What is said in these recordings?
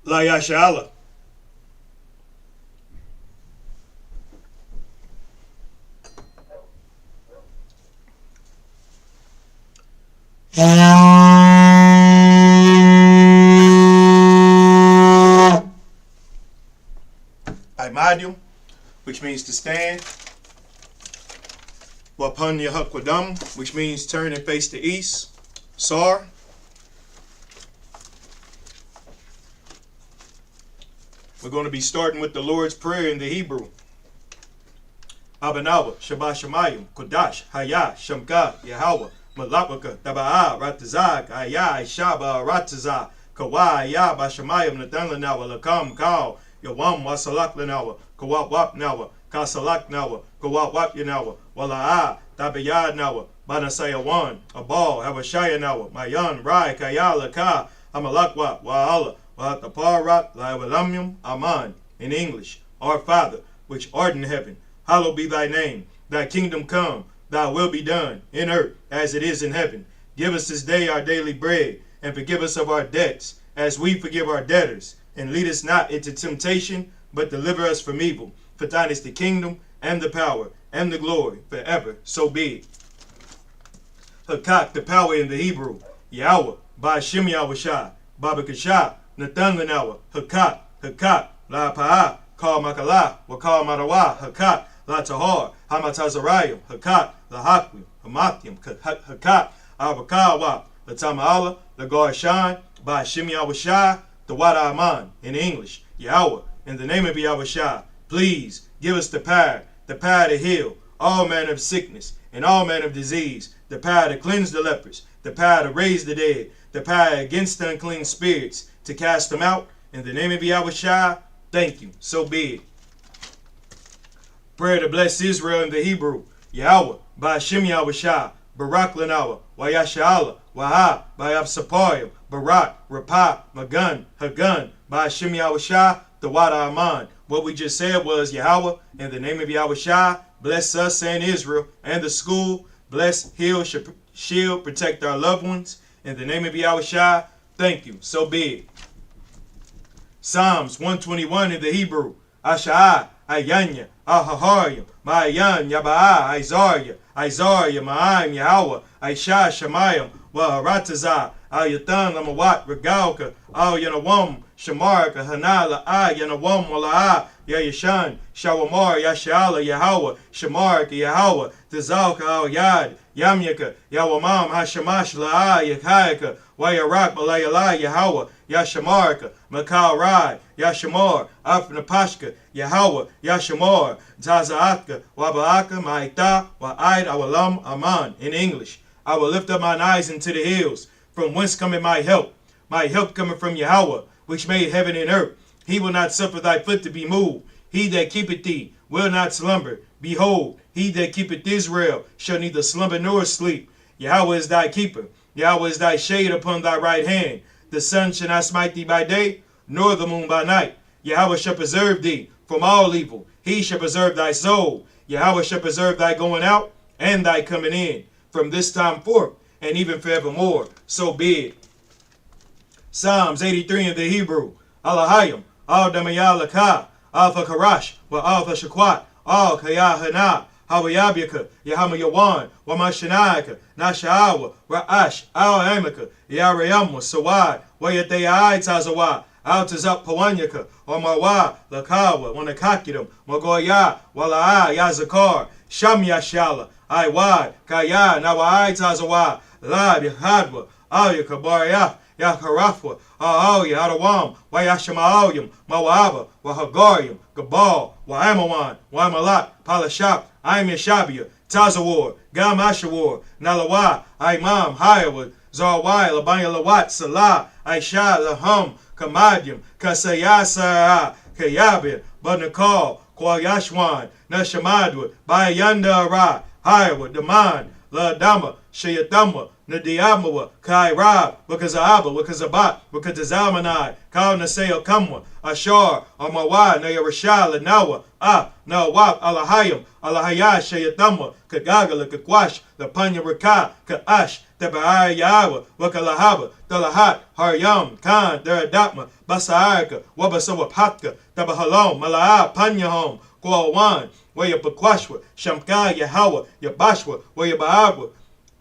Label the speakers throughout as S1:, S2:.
S1: La Yashala. Imadium, which means to stand. Wapan Yahakwadam, which means turn and face the east. Sar. We're going to be starting with the Lord's Prayer in the Hebrew. Abanawa, Shabbat Shemayim, Kodash, Haya, Shamka, Yahweh, Malapaka, Taba'a, Ratazak, Aya, Shaba, Ratazah, Kawa, Ya, Bashamayim, Natanlanawa, Lakam, Kao, Yawam, Wasalak Lanawa, Kawap Wap Nawa, Kasalak Nawa, Kawap Wap Yanawa, Wala'a, Tabayad Nawa, Banasayawan, Abal, Havashaya Nawa, Mayan, Rai, Kaya, Laka, Amalakwa, Wa'ala, Wa'ataparat, La'awalamyum, Aman, in English, Our Father, which art in heaven, hallowed be thy name. Thy kingdom come, thy will be done, in earth as it is in heaven. Give us this day our daily bread, and forgive us of our debts, as we forgive our debtors. And lead us not into temptation, but deliver us from evil. For thine is the kingdom, and the power, and the glory, forever. So be it. Hakak, the power in the Hebrew. Yahweh, Ba'ashem Yahushai, Baba Kashah, Nathan Lanawa, Hakak, Hakak, La Pa'ah, Kal Makalah, Wakal Marawa, Hakak, La Tahar, Hamatazarayim, Hakak, La Hakim, Hamatim, Hakak, Abakawa, La Tama'ala, La Garshan, Ba'ashem Yahushai, the Wada Aman, in English, Yahweh, in the name of Yahushai, please give us the power to heal all manner of sickness and all manner of disease, the power to cleanse the lepers, the power to raise the dead, the power against the unclean spirits, to cast them out, in the name of Yahushai, thank you, so be it. Prayer to bless Israel in the Hebrew, Yahweh, Ba'ashem Yahushai, Barak Lanawa, Wayasha'ala, Waha, Bayavsapayim, Barak, Rapah, Magun, Hagun, Ba'ashem Yahushai, the Wada Aman. What we just said was, Yahweh, in the name of Yahushai, bless us and Israel and the school. Bless, heal, shield, protect our loved ones. In the name of Yahushai, thank you. So be it. Psalms 121 in the Hebrew. Asha'ah, Ayanya, Ahaharyam, Ma'ayan, Yaba'ah, Isaiah, Ma'ayim, Yahweh, Aisha, Shemayim, Waharatazah, Ayatan, Lamawat, Regalka, Al Yanawam, Shamarka, Hanala, Yanawam, Wala'ah, Yayashan, Shawamar, Yashala, Yahweh, Shamarka, Yahweh, Tazalka, Al Yad, Yamyaka, Yawamam, Hashamash, La'ah, Yakayaka, Wayarak, Malayala, Yahweh, Yashamarka, Makal Rai, Yashamar, Afnapashka, Yahweh, Yashamar, Tazaatka, Wabaaka, Ma'ita, Wa'id, Awalam, Aman, in English. I will lift up mine eyes into the hills, from whence cometh my help coming from Yahweh, which made heaven and earth. He will not suffer thy foot to be moved. He that keepeth thee will not slumber. Behold, he that keepeth Israel shall neither slumber nor sleep. Yahweh is thy keeper. Yahweh is thy shade upon thy right hand. The sun shall not smite thee by day, nor the moon by night. Yahweh shall preserve thee from all evil. He shall preserve thy soul. Yahweh shall preserve thy going out and thy coming in, from this time forth and even forevermore. So be it. Psalms 83 in the Hebrew. Alahayim, Al Damayalaka, Alpha Karash, Wa Alpha Shakwat, Al Kayahana, Hawayabyaka, Yahamayawan, Wamashanaka, Nashaawa, Ra'ash, Al Amaka, Yarayamwa, Sawad, Wayatayai Tazawa, Al Tazap Pawanyaka, Omawa, Lakawa, Wanakakidam, Magoya, Wala'a, Yazakar, Sham Yashala, Iwad, Kaya, Nawai Tazawa, Lab Yahadwa, Al Yakabarayah, Yakarafwa, Al Yadawam, Wayashamaoyam, Mawaba, Wahagarium, Gabal, Waamawan, Wamalat, Palashap, Im Yashabia, Tazawar, Gamashawar, Nalawa, Imam, Hayawa, Zawai, Labanya Lawat, Salah, Aisha, Lahum, Kamadyam, Kasayasara, Kayabir, Banakal, Kwayashwan, Nashamadwa, Bayanda Ra, Hirewa, Daman, La Dama, Shayatama, Nadiamawa, Kai Rab, Wakazaaba, Wakazabat, Wakatazamanai, Kal Naseo Kamwa, Ashar, Amawa, Nayarashal, Nawa, Nawab, Alahayam, Alahaya, Shayatama, Kagagala, Kakwash, the Panya Raka, Kaash, Tabaaya Yawa, Wakalahaba, Dalahat, Haryam, Khan, Daradapma, Basaarka, Wabasawa Patka, Tabahalom, Malaa, Panyahom, Kwawan, Waya Pakwashwa, Shamka, Yahawa, Yabashwa, Waya Baabwa,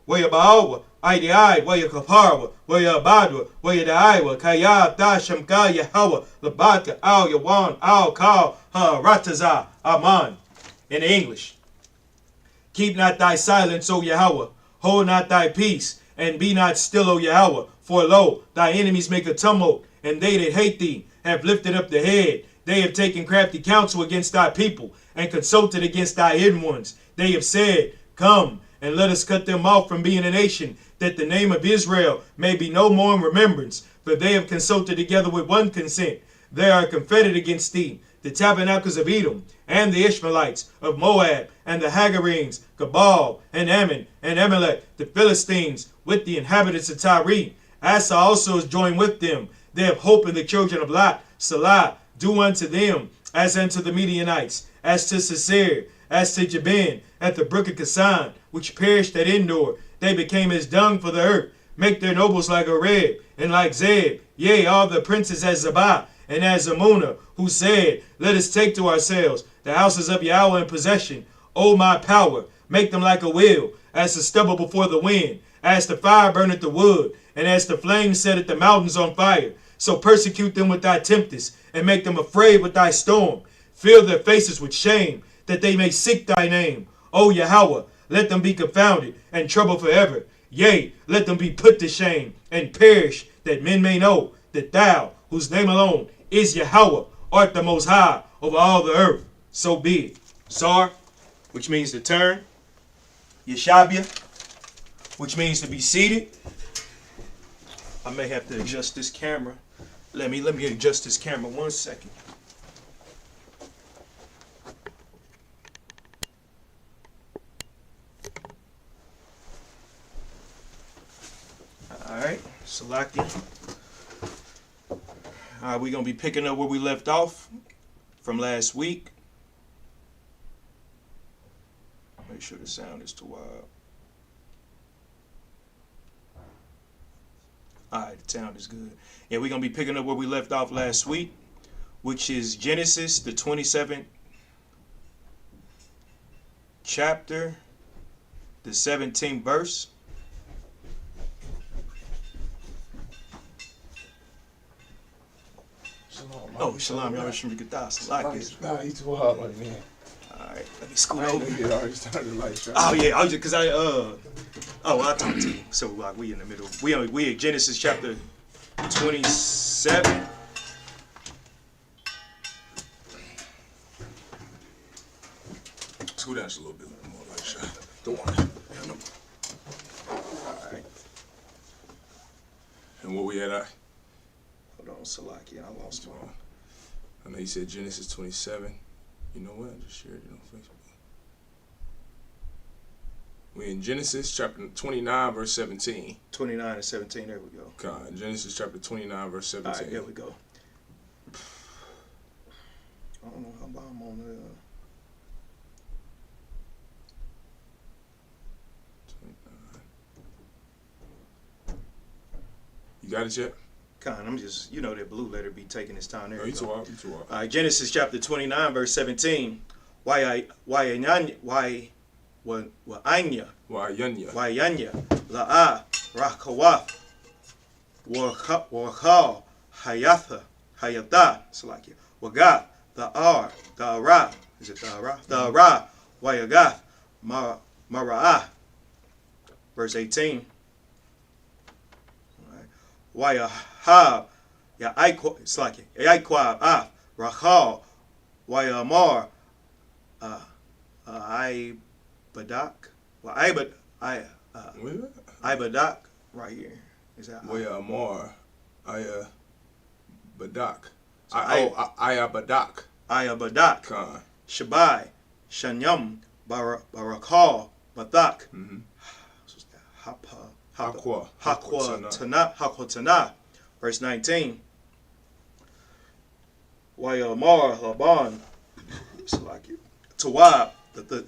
S1: Waya Baawa, Idi, Waya Kaparwa, Waya Badwa, Waya Daiwa, Kaya, Da Shamka, Yahawa, Labaka, Al Yawan, Al Kal, Ha Rataza, Aman. In English. Keep not thy silence, O Yahweh. Hold not thy peace, and be not still, O Yahweh. For lo, thy enemies make a tumult, and they that hate thee have lifted up the head. They have taken crafty counsel against thy people, and consulted against thy hidden ones. They have said, Come, and let us cut them off from being a nation, that the name of Israel may be no more in remembrance. For they have consulted together with one consent. They are confederate against thee, the tabernacles of Edom, and the Ishmaelites of Moab, and the Hagarenes, Gabal, and Ammon, and Amalek, the Philistines, with the inhabitants of Tyre. Asa also is joined with them. They have hope in the children of Lot. Salah, do unto them as unto the Midianites, as to Sisera, as to Jabin, at the brook of Kasan, which perished at Endor. They became as dung for the earth. Make their nobles like Oreb, and like Zeb, yea, all the princes as Zabah, and as Amunah, who said, Let us take to ourselves the houses of Yahweh in possession. O my power, make them like a wheel, as the stubble before the wind, as the fire burneth the wood, and as the flame setteth the mountains on fire. So persecute them with thy tempest, and make them afraid with thy storm. Fill their faces with shame, that they may seek thy name. O Yahweh, let them be confounded, and troubled forever. Yea, let them be put to shame, and perish, that men may know that thou, whose name alone is Yahweh, art the most high over all the earth. So be it. Sar, which means to turn. Yeshabia, which means to be seated. I may have to adjust this camera. Let me adjust this camera 1 second. Alright, Salakia. Alright, we're going to be picking up where we left off from last week. Make sure the sound is too wild. Alright, the sound is good. Yeah, we're going to be picking up where we left off last week, which is Genesis, the 27th chapter, the 17th verse. Shalom, y'all should be good.
S2: Nah, he's too hard on me.
S1: Alright, let me scoot over.
S2: Already started the light show.
S1: Oh yeah, I was just because I'll talk to you. So like we in the middle. We at Genesis chapter 27.
S2: Scoot down just a little bit more light show. Don't worry.
S1: Alright.
S2: And what we at?
S1: Hold on, Salaki, I lost one.
S2: I know you said Genesis 27. You know what? I just shared it on Facebook. We're in Genesis chapter 29, verse 17.
S1: 29 and 17, there we go.
S2: God, Genesis chapter 29, verse 17.
S1: Alright, here we go. I don't know how I'm on there.
S2: 29. You got it yet?
S1: I'm just, that blue letter be taking its time there.
S2: You too off.
S1: All right, Genesis chapter 29, verse 17. Why Anya la'a rakawa wakal hayatha hayata salakia waga the ra is it the ra wayaga mara'ah verse 18. Wayahab ya aikwa salakia aikwa rachal wayamar Ibadak. Well, Ibadak right here. Is that
S2: Waya Amar, Badak. Ayabadak.
S1: Ayabadak.
S2: Khan.
S1: Shabai. Shanyam. Barakal. Bathak. Hakwa Tana. Verse 19. Wayamar Laban. Tawab. The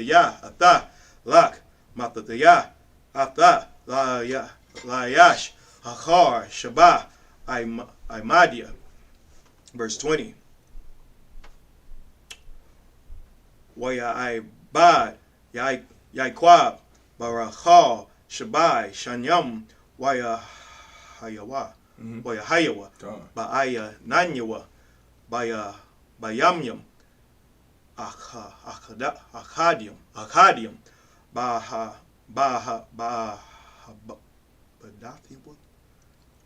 S1: ya. Atha. Lak. Matataya. Atha. Layash. Hakar. Shabah. Imadia. Verse 20. Waya Ibad. Yaikwab. Barakal. Shabai. Shanyam. Waya Hayawa. Waya Hayawa. Baaya Nanyawa. Bayamyam. Akkadium.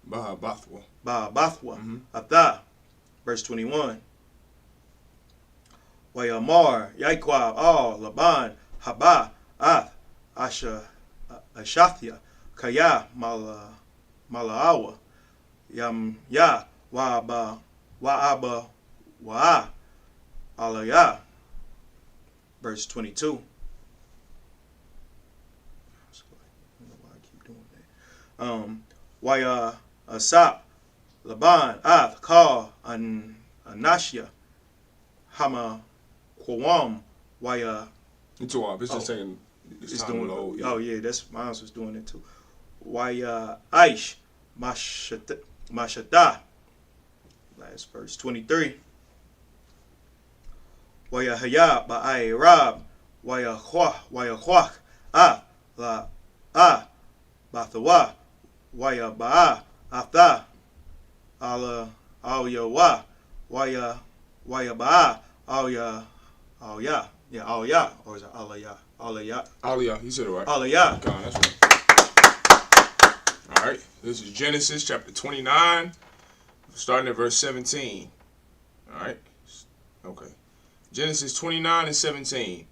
S1: Bahabathwa. Atha. Verse 21. Wayamar. Yaikwab. Laban. Haba. Ath. Ashathya. Kaya. Malaawa. Ya. Wa'aba. Alaya. Verse 22. I don't know why I keep doing that. Waya Asap. Laban. Ath. Ka. Anashya. Hama. Kwam. Waya.
S2: It's just saying it's doing low.
S1: Yeah. Oh yeah, that's mine was doing it too. Waya Aish. Mashata. Last verse 23. Waya Hayab Ba'ai Rab Waya Hwach Bathawa Waya Ba'a Atha Ala Alyawa Waya Ba'a Alya. Yeah, Alya. Or is it Alaya?
S2: Aliyah, you said it right.
S1: Alaya.
S2: God, that's right. All right, this is Genesis chapter 29, starting at verse 17. All right, okay. Genesis 29 and 17.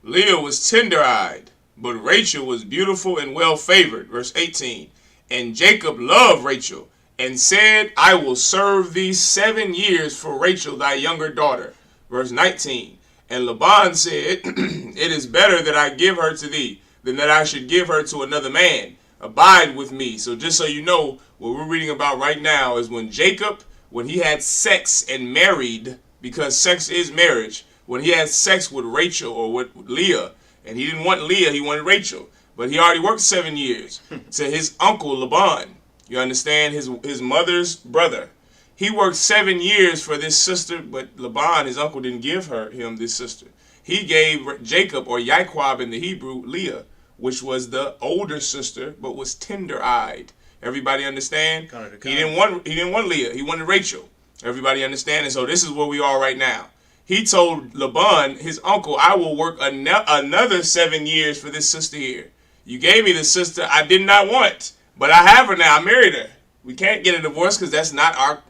S2: Leah was tender-eyed, but Rachel was beautiful and well-favored. Verse 18. And Jacob loved Rachel, and said, I will serve thee 7 years for Rachel thy younger daughter. Verse 19. And Laban said, it is better that I give her to thee, than that I should give her to another man. Abide with me. So just so you know, what we're reading about right now is when Jacob, when he had sex and married, because sex is marriage, when he had sex with Rachel or with Leah, and he didn't want Leah, he wanted Rachel, but he already worked 7 years to his uncle Laban. You understand? His mother's brother. He worked 7 years for this sister, but Laban, his uncle, didn't give him this sister. He gave Jacob, or Yaikwab in the Hebrew, Leah, which was the older sister, but was tender-eyed. Everybody understand? He didn't want Leah. He wanted Rachel. Everybody understand? And so this is where we are right now. He told Laban, his uncle, I will work another 7 years for this sister here. You gave me the sister I did not want, but I have her now. I married her. We can't get a divorce because that's not our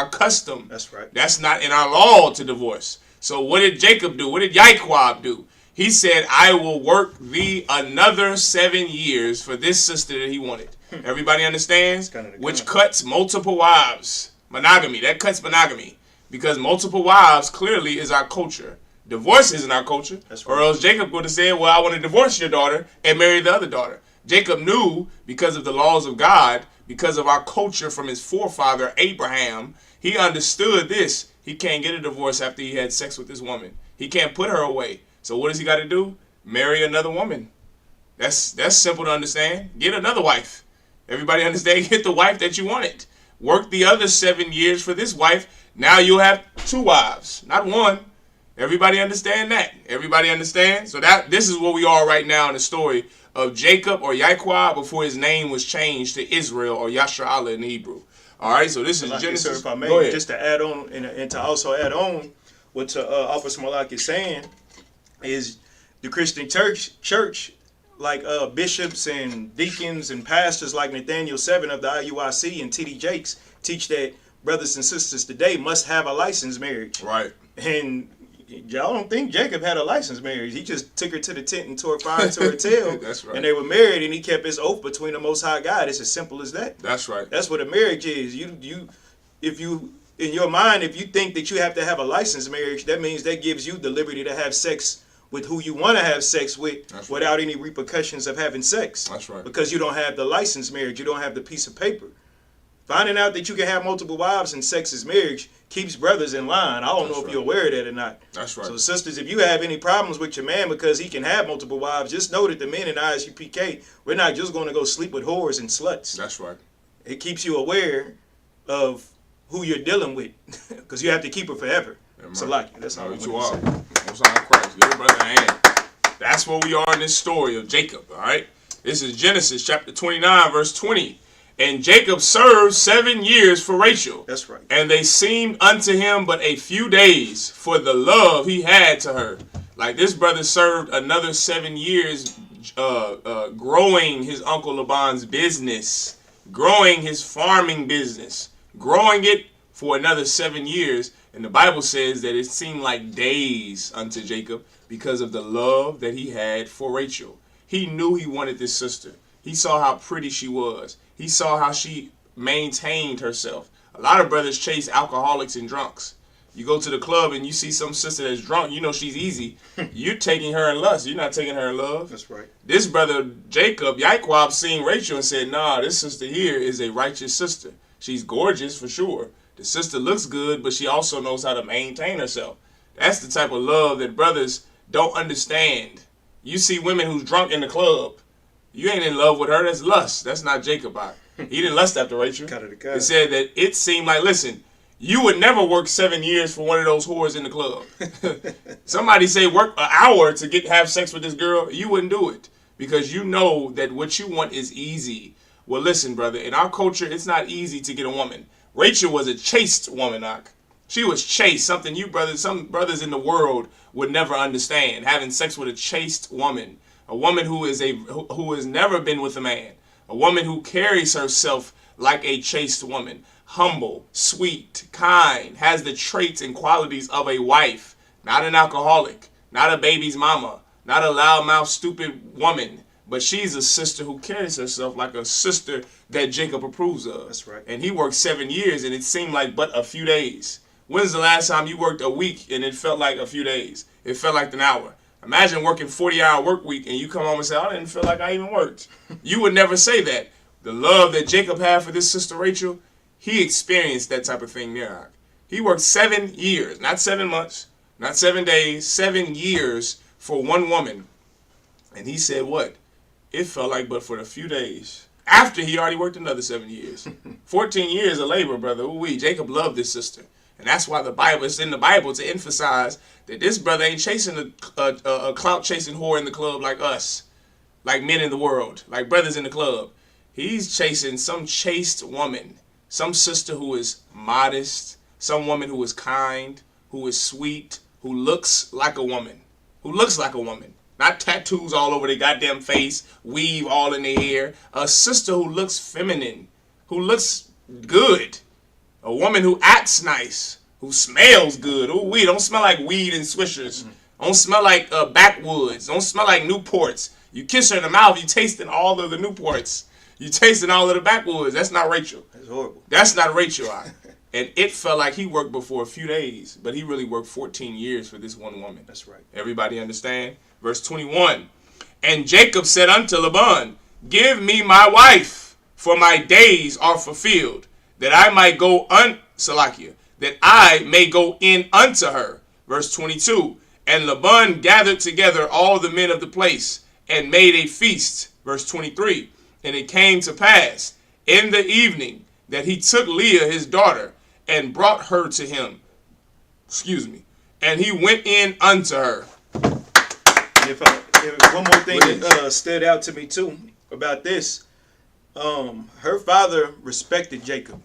S2: custom.
S1: That's right.
S2: That's not in our law to divorce. So what did Jacob do? What did Yaikwab do? He said, I will work thee another 7 years for this sister that he wanted. Everybody understands? Which cuts multiple wives. Monogamy. That cuts monogamy. Because multiple wives clearly is our culture. Divorce isn't our culture. That's right. Or else Jacob would have said, well, I want to divorce your daughter and marry the other daughter. Jacob knew, because of the laws of God, because of our culture from his forefather Abraham, he understood this. He can't get a divorce after he had sex with this woman. He can't put her away. So what does he got to do? Marry another woman. That's simple to understand. Get another wife. Everybody understand? Get the wife that you wanted. Work the other 7 years for this wife. Now you'll have 2 wives, not 1. Everybody understand that? Everybody understand? So this is where we are right now in the story of Jacob, or Yaikwab, before his name was changed to Israel, or Yasharallah in Hebrew. All right, so this is Genesis.
S1: If I may, just to add on, and to also add on what Officer Malak is saying, is the Christian church, like bishops and deacons and pastors like Nathaniel Seven of the IUIC and T.D. Jakes teach that brothers and sisters today must have a licensed marriage.
S2: Right.
S1: And y'all don't think Jacob had a licensed marriage. He just took her to the tent and tore fire to her tail.
S2: That's right.
S1: And they were married, and he kept his oath between the Most High God. It's as simple as that.
S2: That's right.
S1: That's what a marriage is. if you, in your mind, if you think that you have to have a licensed marriage, that means that gives you the liberty to have sex with who you want to have sex with. That's without right. any repercussions of having sex.
S2: That's right.
S1: Because you don't have the licensed marriage. You don't have the piece of paper. Finding out that you can have multiple wives and sex is marriage keeps brothers in line. I don't know if you're aware of that or not.
S2: That's right.
S1: So sisters, if you have any problems with your man because he can have multiple wives, just know that the men in ISUPK, we're not just going to go sleep with whores and sluts.
S2: That's right.
S1: It keeps you aware of who you're dealing with because you have to keep her forever. So like, that's all
S2: you are. Most High Christ. Give a brother a hand. That's where we are in this story of Jacob, all right? This is Genesis chapter 29, verse 20. And Jacob served 7 years for Rachel.
S1: That's right.
S2: And they seemed unto him but a few days for the love he had to her. Like this brother served another 7 years growing his Uncle Laban's business, growing his farming business, growing it for another 7 years. And the Bible says that it seemed like days unto Jacob because of the love that he had for Rachel. He knew he wanted this sister. He saw how pretty she was. He saw how she maintained herself. A lot of brothers chase alcoholics and drunks. You go to the club and you see some sister that's drunk, you know she's easy. You're taking her in lust. You're not taking her in love.
S1: That's right.
S2: This brother Jacob, Yaquab, seen Rachel and said, nah, this sister here is a righteous sister. She's gorgeous for sure. The sister looks good, but she also knows how to maintain herself. That's the type of love that brothers don't understand. You see women who's drunk in the club. You ain't in love with her. That's lust. That's not Jacobite. He didn't lust after Rachel. It said that it seemed like, listen, you would never work 7 years for one of those whores in the club. Somebody say work an hour to have sex with this girl. You wouldn't do it because you know that what you want is easy. Well, listen, brother, in our culture, it's not easy to get a woman. Rachel was a chaste woman, Ak. She was chaste, something some brothers in the world would never understand. Having sex with a chaste woman. A woman who has never been with a man. A woman who carries herself like a chaste woman. Humble, sweet, kind, has the traits and qualities of a wife. Not an alcoholic, not a baby's mama, not a loudmouth, stupid woman. But she's a sister who carries herself like a sister that Jacob approves of.
S1: That's right.
S2: And he worked 7 years and it seemed like but a few days. When's the last time you worked a week and it felt like a few days? It felt like an hour. Imagine working 40-hour work week and you come home and say, I didn't feel like I even worked. You would never say that. The love that Jacob had for this sister Rachel, he experienced that type of thing there. He worked 7 years, not 7 months, not 7 days, 7 years for one woman. And he said what? It felt like but for a few days. After he already worked another 7 years. 14 years of labor, brother. Ooh-wee. Jacob loved this sister. And that's why it's in the Bible to emphasize that this brother ain't chasing a clout-chasing whore in the club like us, like men in the world, like brothers in the club. He's chasing some chaste woman, some sister who is modest, some woman who is kind, who is sweet, who looks like a woman, Not tattoos all over their goddamn face, weave all in their hair. A sister who looks feminine, who looks good. A woman who acts nice, who smells good. Ooh, we don't smell like weed and swishers. Don't smell like backwoods. Don't smell like Newports. You kiss her in the mouth, you tasting all of the Newports. You tasting all of the backwoods. That's not Rachel.
S1: That's horrible.
S2: That's not Rachel. And it felt like he worked before a few days, but he really worked 14 years for this one woman.
S1: That's right.
S2: Everybody understand? Verse 21. And Jacob said unto Laban, give me my wife, for my days are fulfilled, that I might go that I may go in unto her. Verse 22. And Laban gathered together all the men of the place and made a feast. Verse 23. And it came to pass in the evening that he took Leah his daughter and brought her to him. And he went in unto her.
S1: If one more thing that stood out to me too about this, her father respected Jacob.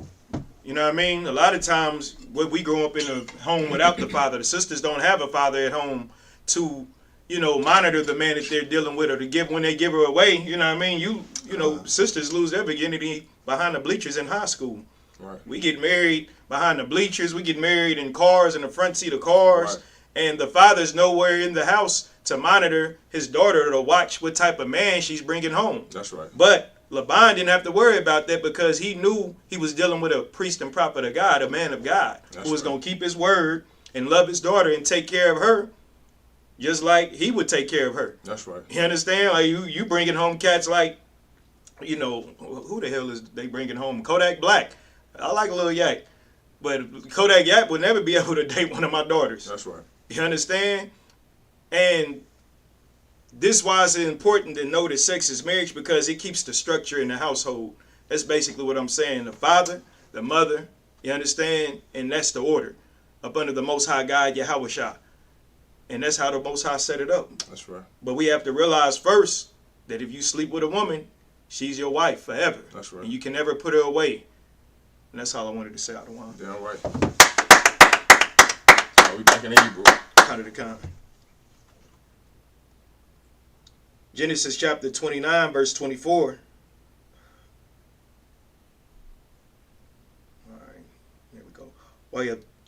S1: You know what I mean? A lot of times when we grow up in a home without the father, the sisters don't have a father at home to, monitor the man that they're dealing with or to give when they give her away. You know what I mean? You know, sisters lose their virginity behind the bleachers in high school.
S2: Right.
S1: We get married behind the bleachers. We get married in cars, in the front seat of cars. Right. And the father's nowhere in the house to monitor his daughter to watch what type of man she's bringing home.
S2: That's right.
S1: But Laban didn't have to worry about that because he knew he was dealing with a priest and prophet of God, a man of God, who was going to keep his word and love his daughter and take care of her just like he would take care of her.
S2: That's right.
S1: You understand? Like you bringing home cats like, you know, who the hell is they bringing home? Kodak Black. I like a little yak. But Kodak Yak would never be able to date one of my daughters.
S2: That's right.
S1: You understand? And this is why it's important to know that sex is marriage, because it keeps the structure in the household. That's basically what I'm saying. The father, the mother, you understand? And that's the order. Up under the Most High God, Yahweh Shah. And that's how the Most High set it up.
S2: That's right.
S1: But we have to realize first that if you sleep with a woman, she's your wife forever.
S2: That's right.
S1: And you can never put her away. And that's all I wanted to say out of one.
S2: Damn right. Are we back in Hebrew?
S1: Kind of the kind. Genesis chapter 29, verse 24. All right, here we go.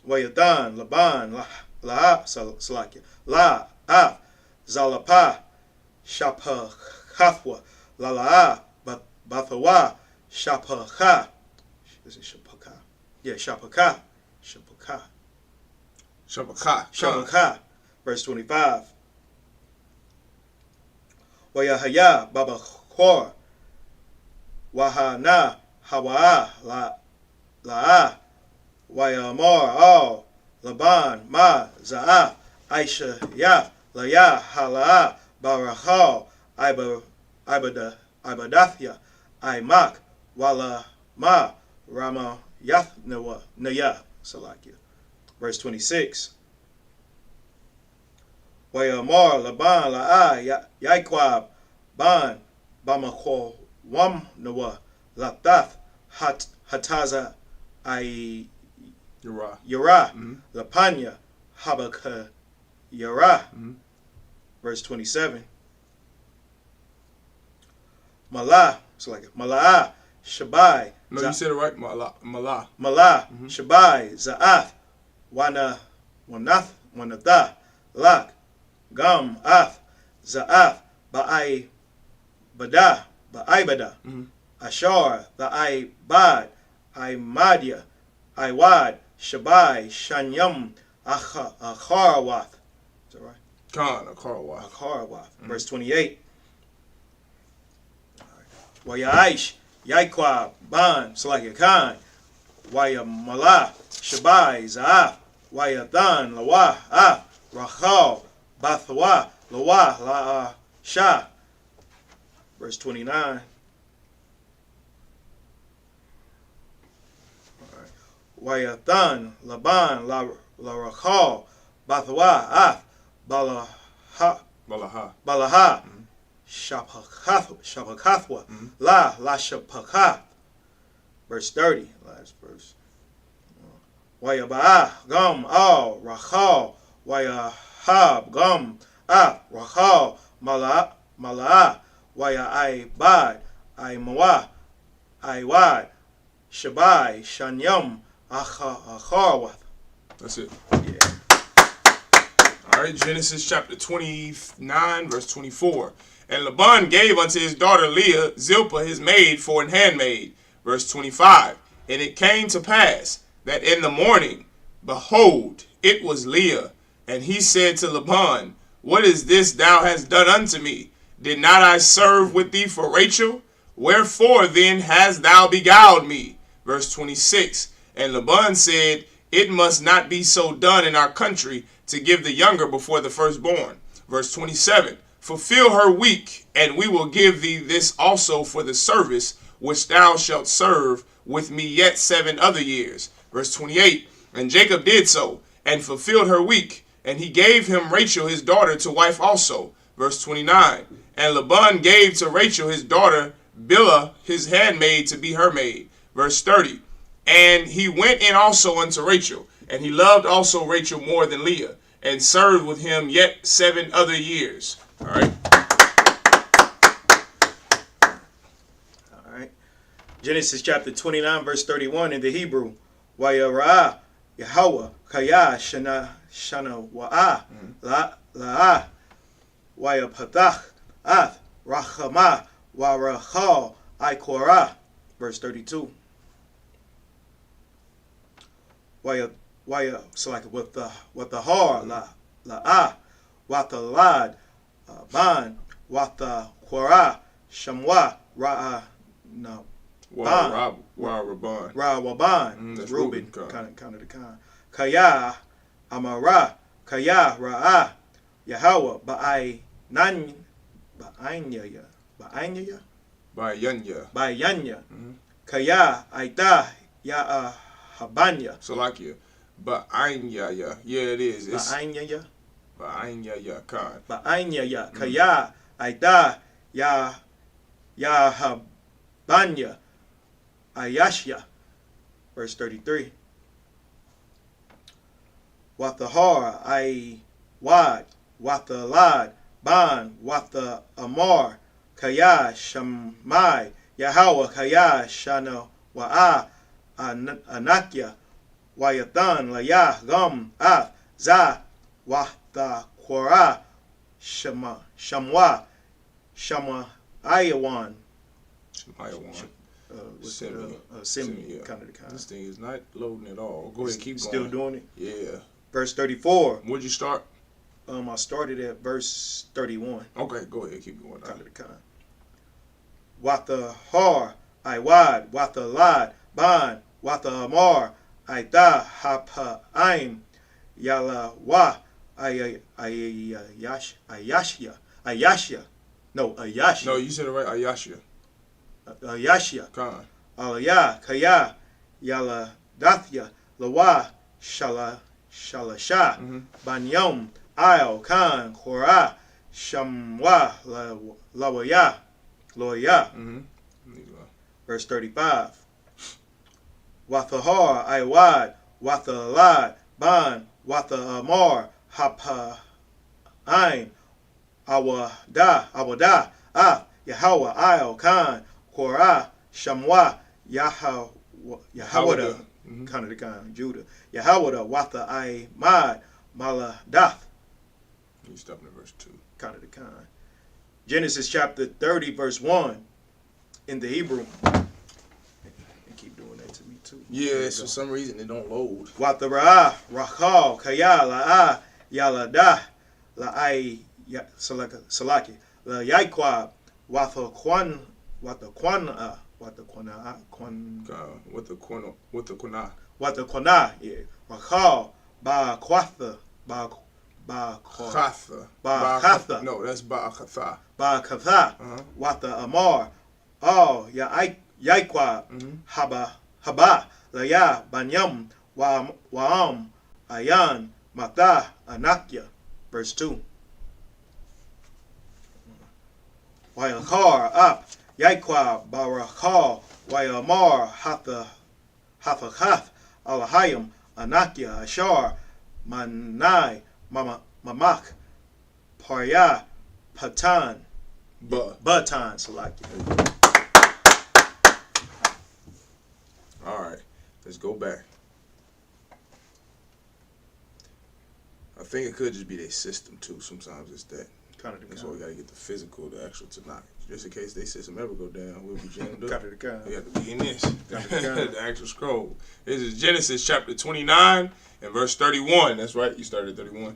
S1: Wayadan, Laban, Salakia, Zalapa, Shapa, Kathwa, Lala'a, Bathawa, Shapaka. Is it Shapaka? Yeah, Shapaka. Shapaka. Verse 25. Wayahaya Baba Khor Wahana Hawa La Wayamar Al Laban Ma Za'a Aisha Ya Laya Hala Barahal Ibadathya Imak Wala Ma Rama Yathnawa Naya Salakia. Verse 26. Wayamar Laban La'a Yaikwab Ban Bamako Wam Nawa Latath Hataza I Yara Lapanya Habaka Yara. Verse 27. Malah, it's like Malah Shabai.
S2: No, you said it right. Malah.
S1: Shabai Za'ath Wanatha Lak Gam Ath Za'ath Ba'ibada Ashar Ba'ibad Imadya Iwad Shabai Shanyam Acharwath. Is that right?
S2: Khan Acharwath.
S1: Verse 28. Wayaish Yaikwab Ban Salaki Khan Waya Malah Shabai Za'ath Wayathan Lawa Rachal Bathwa Lawa La Shah. Verse 29. Wayathan Laban La Rachal Bathwa Balaha Shapakathwa La Shapakath. Verse 30, last verse. Wayabah Gum Al Rachal Wayahab Gum Rachal Mala'a Waya Ibad Imawa Iwad Shabai Shanyam Acharwath.
S2: That's it.
S1: Yeah.
S2: All right, Genesis chapter 29, verse 24. And Laban gave unto his daughter Leah Zilpah his maid for an handmaid. Verse 25. And it came to pass that in the morning, behold, it was Leah. And he said to Laban, what is this thou hast done unto me? Did not I serve with thee for Rachel? Wherefore then hast thou beguiled me? Verse 26. And Laban said, it must not be so done in our country to give the younger before the firstborn. Verse 27. Fulfill her week, and we will give thee this also for the service which thou shalt serve with me yet 7 other years. Verse 28. And Jacob did so, and fulfilled her week, and he gave him Rachel his daughter to wife also. Verse 29. And Laban gave to Rachel his daughter Bilhah his handmaid to be her maid. Verse 30. And he went in also unto Rachel, and he loved also Rachel more than Leah, and served with him yet 7 other years. All right.
S1: All right. Genesis chapter 29, verse 31 in the Hebrew. Wayara'ah Yahweh Kaya Shana Wa'ah La'ah Wayapatach Ath Rachama Warachal I Korah, verse 32. Waya, so like with the har, la with the lad, ban, with the Korah, shamwa, no,
S2: Raban.
S1: Raban,
S2: That's
S1: Reuben,
S2: Reuben,
S1: kind of the kind. Kaya, Amara, Kaya, Ra'ah, Yahweh, Ba'anyaya, Ba'yanya, Kaya, Aita, Ya Habanya.
S2: Salakia. Ba'anyaya. Yeah, it is. It's
S1: Ba'anyaya,
S2: Ba'anyaya.
S1: Ba'anyaya, Kaya, Aita, Ya Habanya, Ayashya. Verse 33. Wathahar, I Wad, Wathalad, Ban, Watha Amar, Kaya, Shamai, Yahweh, Kaya, Shana, Wa'a, Anakya, Wayathan, Layah, Gum, Ath, Za, Watha Korah, Shamwa, Ayawan. Simeon, kind of the kind.
S2: This thing is not loading at all. Go ahead, keep going.
S1: Still doing it?
S2: Yeah.
S1: Verse 34.
S2: Where'd you start?
S1: I started at verse 31.
S2: Okay, go ahead, keep going.
S1: Kind of the kind. Watha har, I wad, watha lad, ban, watha amar, I da, hapa aim, yala wa, ayashya. No, ayashya.
S2: No, you said it right. Ayashya.
S1: Ayashya.
S2: Khan.
S1: Alaya, Kaya, Yala Dathya, Lawa, Shalasha, Banyom, Io, Khan, Korah, Shamwa, Lawaya, Loya. Verse 35. Wathahar, Iwad, Wathalad, Ban, Watha Amar, Hapa Aim, Awada, Yahweh, Io, Khan, Korah, Shamwa, Yahweh, kind of the kind, Judah, Yahweh, Watha Mad, Maladath.
S2: You stop at verse 2.
S1: Kind of the kind. Genesis chapter 30, verse 1 in the Hebrew. They keep doing that to me too.
S2: Yeah, for some reason it don't load.
S1: Watha Ra'ah, Rachal, Kaya, La'ah, Yaladah, La'ai, Salaki, La Yaikwab, Watha Kwan, Watha Kwana. What the Kwana? Yeah. Rachal, Ba Kwatha, Ba Khatha.
S2: No, that's Ba Khatha.
S1: Ba Khatha. What the Amar. Oh, Yaikwa. Haba. Laya, Banyam, Waam, Ayan, Mata, Anakya. Verse 2. Wayakar, up. Yaikwa, Barakal, Wayamar, Hafakath, Alahayim, Anakya, Ashar, Manai, Mamak, Parya, Patan, Batan, Salaki.
S2: Alright, let's go back. I think it could just be their system too. Sometimes it's that. That's why we gotta get the physical, the actual Tanakh. Just in case their system ever go down, we'll be jammed up. We have to be in this. The actual scroll. This is Genesis chapter 29 and verse 31. That's right, you started at 31.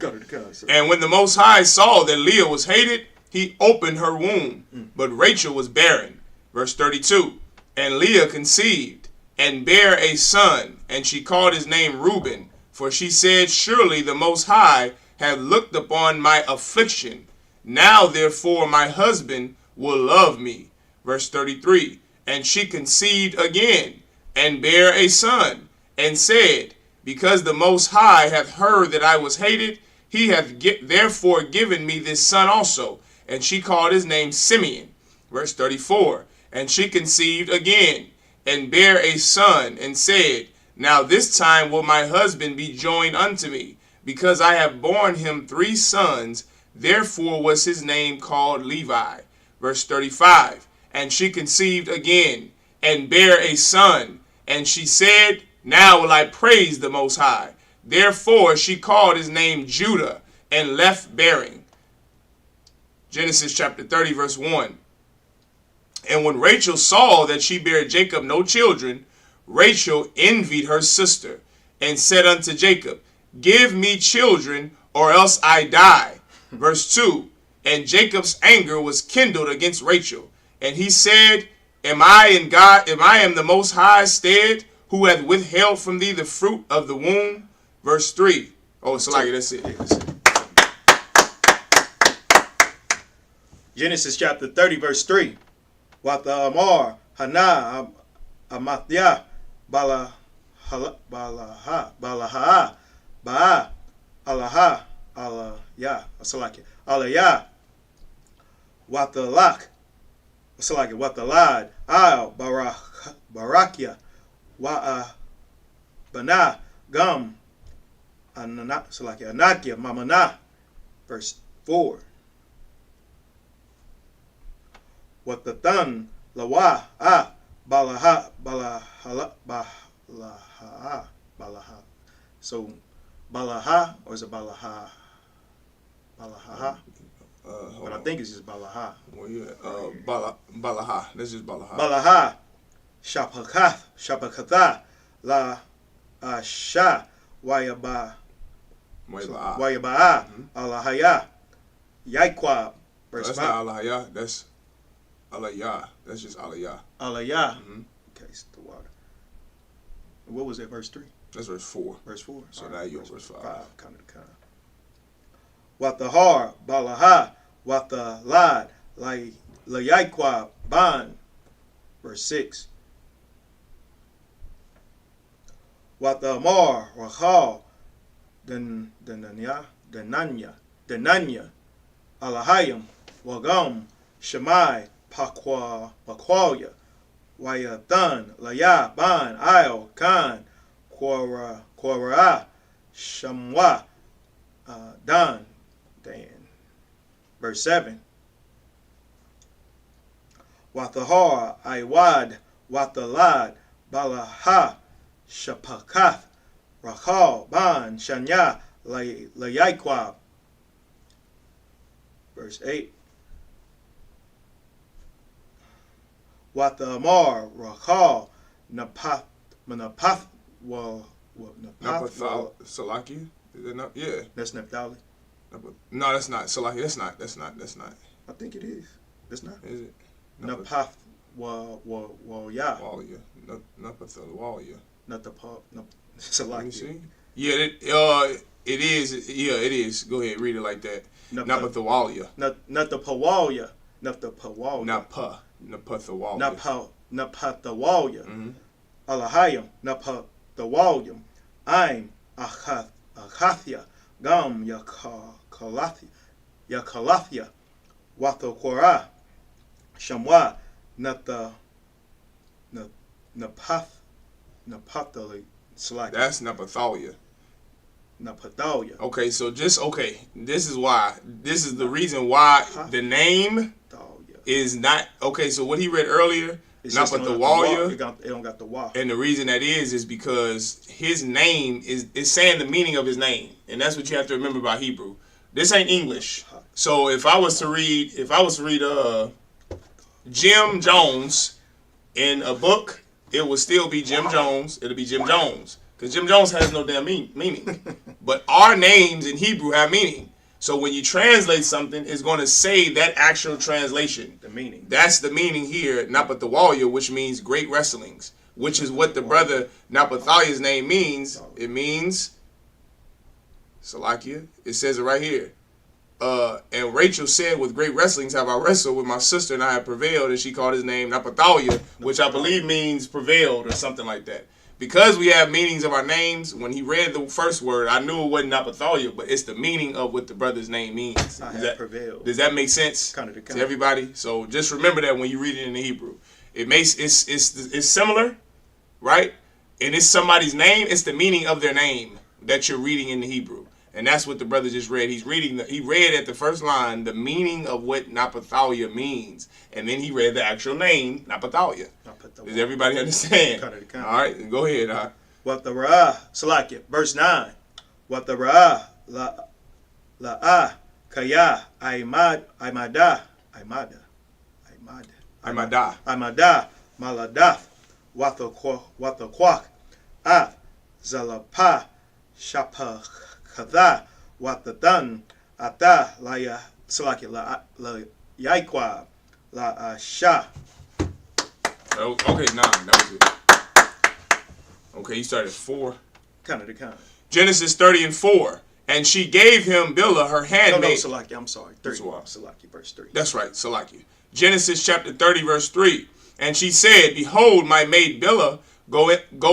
S2: And when the Most High saw that Leah was hated, he opened her womb, but Rachel was barren. Verse 32. And Leah conceived and bare a son, and she called his name Reuben, for she said, surely the Most High hath looked upon my affliction. Now therefore my husband will love me. Verse 33. And she conceived again, and bare a son, and said, because the Most High hath heard that I was hated, he hath therefore given me this son also. And she called his name Simeon. Verse 34. And she conceived again, and bare a son, and said, now this time will my husband be joined unto me, because I have borne him 3 sons. Therefore was his name called Levi. Verse 35. And she conceived again, and bare a son, and she said, now will I praise the Most High. Therefore she called his name Judah, and left bearing. Genesis chapter 30, verse 1. And when Rachel saw that she bare Jacob no children, Rachel envied her sister, and said unto Jacob, Give me children, or else I die. Verse 2. And Jacob's anger was kindled against Rachel, and he said, Am I the Most High stead, who hath withheld from thee the fruit of the womb? Verse 3. Oh, so like that's it.
S1: Genesis chapter 30, verse 3. Wat the Amar, Hana, Amathya, Balaha, Ba'a, Alaha, Alaya, Salaki, Alaya, Wat the Lak, Salaki, Wat the Lad, Al, Barakia, Wa'a, Bana, Gum, Salaki, Anakia, Mamana, verse 4. What the thun, Lawa, Balaha, Balaha. So, Balaha, or is it Balaha? Balaha. But I think it's just Balaha.
S2: Well, yeah, Balaha. That's just Balaha.
S1: Balaha, Shapakatha, La Sha, Wayaba'a, Alahaya, Yaiqua.
S2: That's not Alahaya, that's Alaya. That's just Alaya.
S1: Alaya. Okay, it's the water. What was that, verse 3?
S2: That's verse 4.
S1: Verse 4.
S2: So now you're verse 5.
S1: Kind of. Wat the har, Balaha, Wat the lad, Layaiqua, Ban. Verse 6. Wat the Amar, Rachal, Denanya, Alahayim, Wagam, Shemai, Paqualia, Wayathan, Laya, Ban, Io, Khan, Quara, Shamwa, Dan. Verse 7. Wathahar, Iwad, Wathalad, Balaha, Shapakath, Rachal, Ban, Shanya, Layaiqua. Verse 8. Wathamar, Rachal, Napath,
S2: Salakia? Is it not? Yeah.
S1: That's Naphtali.
S2: No, that's not. Salakia, that's not.
S1: I think it is. It's not.
S2: Is it?
S1: Napath, ya.
S2: Napathawalia.
S1: Not the pop. No,
S2: Let me
S1: Salakia.
S2: see. Yeah, it is. Yeah, it is. Go ahead, read it like that. Napathawalia.
S1: Not the Pawalia. Not the Pawalia.
S2: Napathawalia.
S1: Napathawalia. Alahayim. Napathawalia. I'm Achathia. Gam Yakalathia. Wathokora. Shamwa. Napathali.
S2: That's Napathalia.
S1: Napathalia.
S2: Okay, so this is why. This is the reason why the name is not okay. So what he read earlier, Napathawalia,
S1: it don't got the wa.
S2: and the reason that is because his name is saying the meaning of his name, and that's what you have to remember about Hebrew. This ain't English. So if I was to read Jim Jones in a book, it would still be Jim Jones. It'll be Jim Jones. Because Jim Jones has no damn meaning. But our names in Hebrew have meaning. So when you translate something, it's going to say that actual translation.
S1: The meaning.
S2: That's the meaning here, Napathawalia, which means great wrestlings, which is what the brother Napathalia's name means. It means, Salakia, it says it right here. And Rachel said, with great wrestlings have I wrestled with my sister, and I have prevailed. And she called his name Napathalia, which I believe means prevailed or something like that. Because we have meanings of our names, when he read the first word, I knew it wasn't Napathalia, but it's the meaning of what the brother's name means.
S1: Prevailed.
S2: Does that make sense to everybody? So just remember that when you read it in the Hebrew. It's similar, right? And it's somebody's name. It's the meaning of their name that you're reading in the Hebrew. And that's what the brother just read. He read at the first line the meaning of what Napathalia means. And then he read the actual name, Napathalia. Does everybody understand? All right, go ahead.
S1: What the Ra'ah, Salakia, verse 9. What the Ra'ah, La'ah, Kaya, Imada.
S2: Imada.
S1: Imada, Maladath, Wathaquak, Ath, Zalapa, Shapakatha, Wathathan, Atha, Laya, Salaki, La Yaikwa, La Shah.
S2: Okay, 9. That was it. Okay, you started at 4.
S1: Kind of the kind.
S2: Genesis 30 and 4. And she gave him Bilhah, her handmaid.
S1: No, Salaki, I'm sorry. 30. Salaki, verse 3.
S2: That's right, Salaki. Genesis chapter 30, verse 3. And she said, Behold, my maid Bilhah, go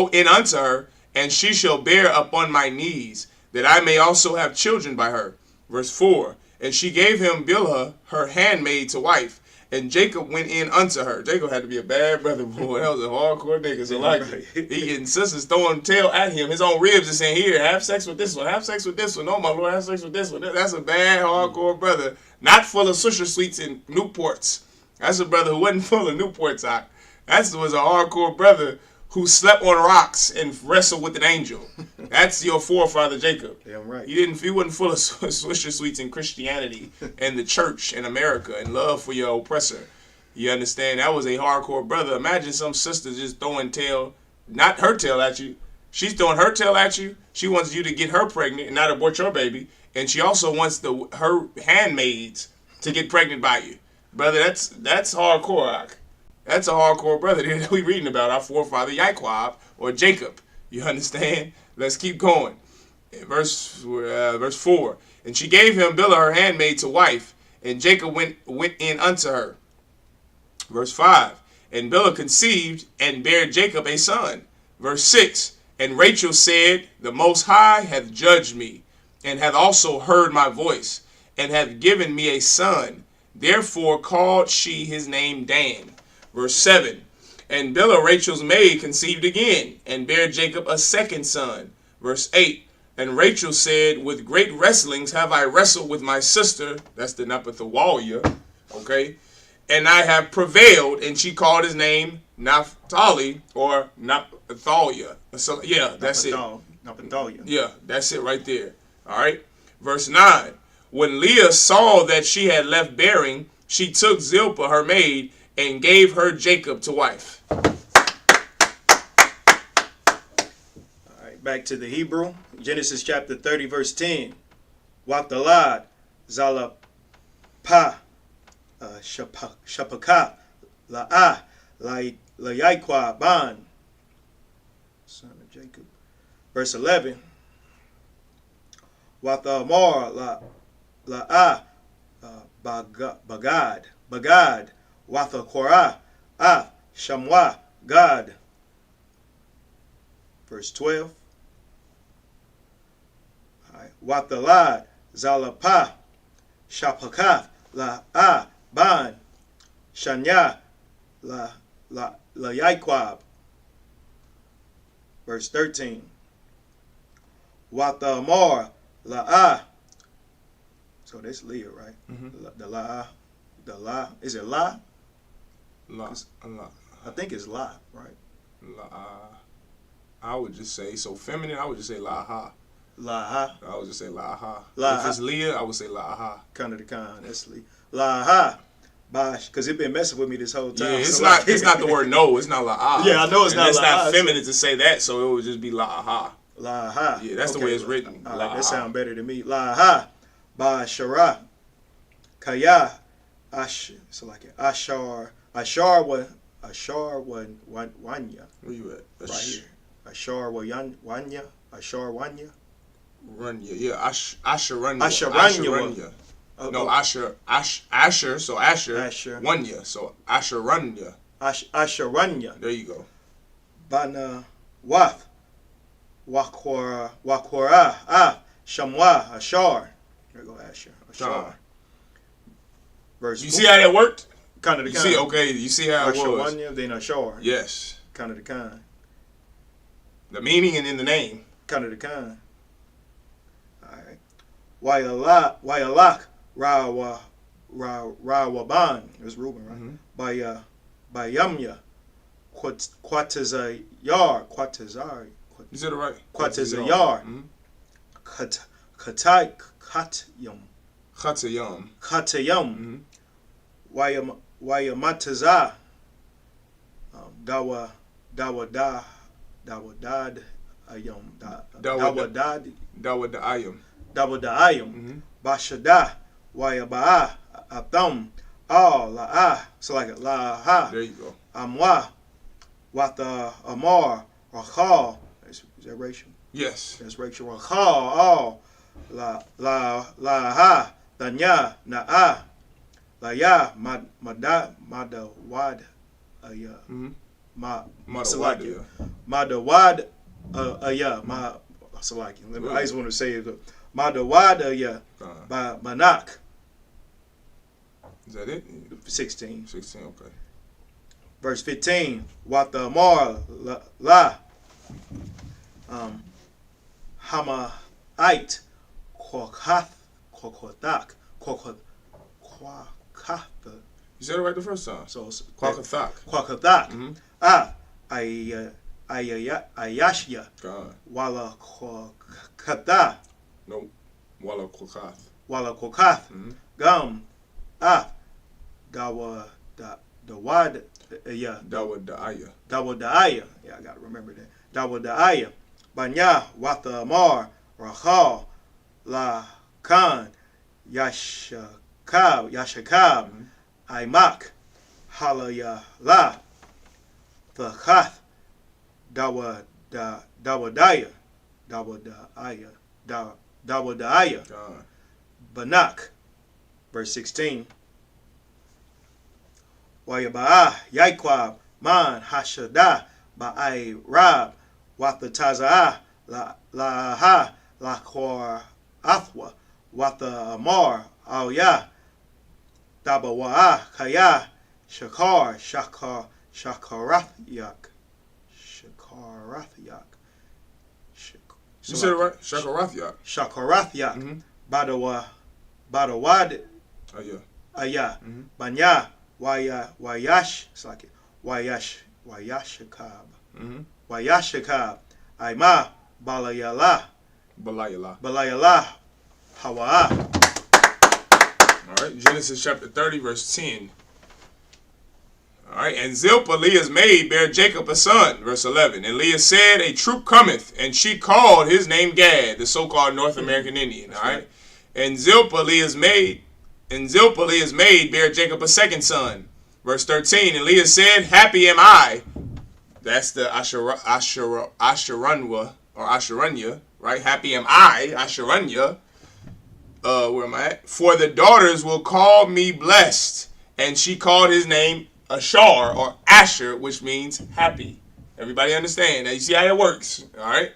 S2: in unto her, and she shall bear upon my knees, that I may also have children by her. Verse 4. And she gave him Bilhah, her handmaid, to wife. And Jacob went in unto her. Jacob had to be a bad brother, boy. That was a hardcore nigga. So like, he getting sisters throwing tail at him. His own ribs and saying, here, have sex with this one. Have sex with this one. No, my Lord, have sex with this one. That's a bad, hardcore brother. Not full of Swisher Sweets and Newports. That's a brother who wasn't full of Newports. That was a hardcore brother who slept on rocks and wrestled with an angel. That's your forefather Jacob.
S1: Damn right.
S2: He wasn't full of Swisher Sweets and Christianity and the church and America and love for your oppressor. You understand? That was a hardcore brother. Imagine some sister just throwing tail, not her tail at you. She's throwing her tail at you. She wants you to get her pregnant and not abort your baby. And she also wants her handmaids to get pregnant by you. Brother, that's hardcore. That's a hardcore brother that we reading about, our forefather Yaquab or Jacob. You understand? Let's keep going. Verse 4. And she gave him Bilhah, her handmaid, to wife, and Jacob went in unto her. Verse 5. And Bilhah conceived and bare Jacob a son. Verse 6. And Rachel said, The Most High hath judged me, and hath also heard my voice, and hath given me a son. Therefore called she his name Dan. Verse 7. And Bilhah, Rachel's maid, conceived again, and bare Jacob a second son. Verse 8. And Rachel said, With great wrestlings have I wrestled with my sister. That's the Naphthalia. Okay. And I have prevailed. And she called his name Naphtali or Naphthalia. So, yeah, that's it.
S1: Naphthalia.
S2: Yeah, that's it right there. All right. Verse 9. When Leah saw that she had left bearing, she took Zilpah, her maid, and gave her Jacob to wife.
S1: All right, back to the Hebrew. Genesis chapter 30, verse 10. Waktalad, Zalapa, Shapaka, La'ah, Layaikwa, Ban, son of Jacob. Verse 11. Wathamar, La'ah, Bagad, Watha Korah, Shamwa, God. Verse 12. Wathalad, Zalapa, Shapakath, La Ban, Shanya, La Yaquab. Verse 13. Wathamar, La. So that's Leah, right?
S2: Mm-hmm.
S1: The La, is it La?
S2: La.
S1: I think it's La, right?
S2: I would just say, so feminine, I would just say La-ha.
S1: La-ha.
S2: I would just say La-ha.
S1: La-ha.
S2: If it's Leah, I would say La-ha.
S1: Kind of the kind, that's Leah. La-ha. Bosh, because it been messing with me this whole time.
S2: Yeah, it's not the word no, it's not La-ha.
S1: Yeah, I know it's not
S2: It's
S1: La-ha.
S2: not feminine to say that, so it would just be La-ha.
S1: La-ha.
S2: Yeah, that's the way it's written.
S1: All right, that sounds better to me. La-ha. Ba-shara. Kaya. So like Ashar Wanya.
S2: Where you at?
S1: Right here. Ashar Wanya.
S2: Runya. Yeah, Asherunya.
S1: Asherunya.
S2: No, Asher. So Asher. Wanya. So Asherunya.
S1: Asherunya.
S2: There you go.
S1: Bana Wath. Wakwara. Shamwa. Ashar. There you go, Asher. Ashar. Verse
S2: you see how that worked?
S1: Kind of the
S2: you
S1: kind.
S2: See, okay, you see how it was.
S1: Then Ashar.
S2: Yes.
S1: Kind of the kind.
S2: The meaning and in the name.
S1: Kind of the kind. All right. Wayalak Rawaban. It was Reuben, right?
S2: Mm-hmm.
S1: By Yamya. Quatazar.
S2: You said it right.
S1: Quatazar. Katyam.
S2: Chatayam.
S1: Katayam. Wayamataza. Dawadad ayam. Dawadad.
S2: Dawadayim.
S1: Dawadayim. Bashada. Wayabaa. Atham. All la'ah. So like it. La'ah.
S2: There you go.
S1: Amwa. Wata Amar. Rachal. Is that racial?
S2: Yes.
S1: That's racial. Rachal. All. La'ah. Danya. Na'ah. La'ya. Madawad.
S2: Madawad.
S1: Madawad. I just want to say it. Madawad. Manak.
S2: Is that it?
S1: 16.
S2: 16, okay.
S1: Verse 15. Wata Amar. La. Hama'ite. Kwachath.
S2: You said it right the first time.
S1: So
S2: Kwakathak.
S1: Kwakathak. Ayashya.
S2: God.
S1: Wala Kwakatha.
S2: Nope. Wala Kwakath.
S1: Wala Kwakath. Gum. Dawad.
S2: Dawadaya.
S1: Dawadaya. Yeah, I gotta remember that. Dawadaya. Banya. Wata Amar. Rachal. La Khan. Yashakab. Aimak. Halaya La. Thachath. Dawadaya. Dawadaya.
S2: God.
S1: Banak. Verse 16. Wayabaa. Yaikwab. Man. Hashada. Ba'ai Rab. Wata Taza'ah. Laha. Lakor Athwa. Wata Amar. Alya. Dabawa'ah. Kaya. Shakaratyak.
S2: You said it right? Shakaratyak.
S1: Badawad.
S2: Yeah.
S1: Banya. Wayash. It's like it. Wayashakab. Wayashakab. Aima. Balayala. Hawa'ah.
S2: All right, Genesis chapter 30, verse 10. All right, and Zilpah, Leah's maid, bare Jacob a son, verse 11. And Leah said, a troop cometh, and she called his name Gad, the so-called North American Indian. All right, and Zilpah, Leah's maid, bare Jacob a second son, verse 13. And Leah said, happy am I. That's the Asheranwa or Asheranya, right? Happy am I, Asheranya. Where am I at? For the daughters will call me blessed. And she called his name Ashar or Asher, which means happy. Everybody understand? Now you see how it works. All right.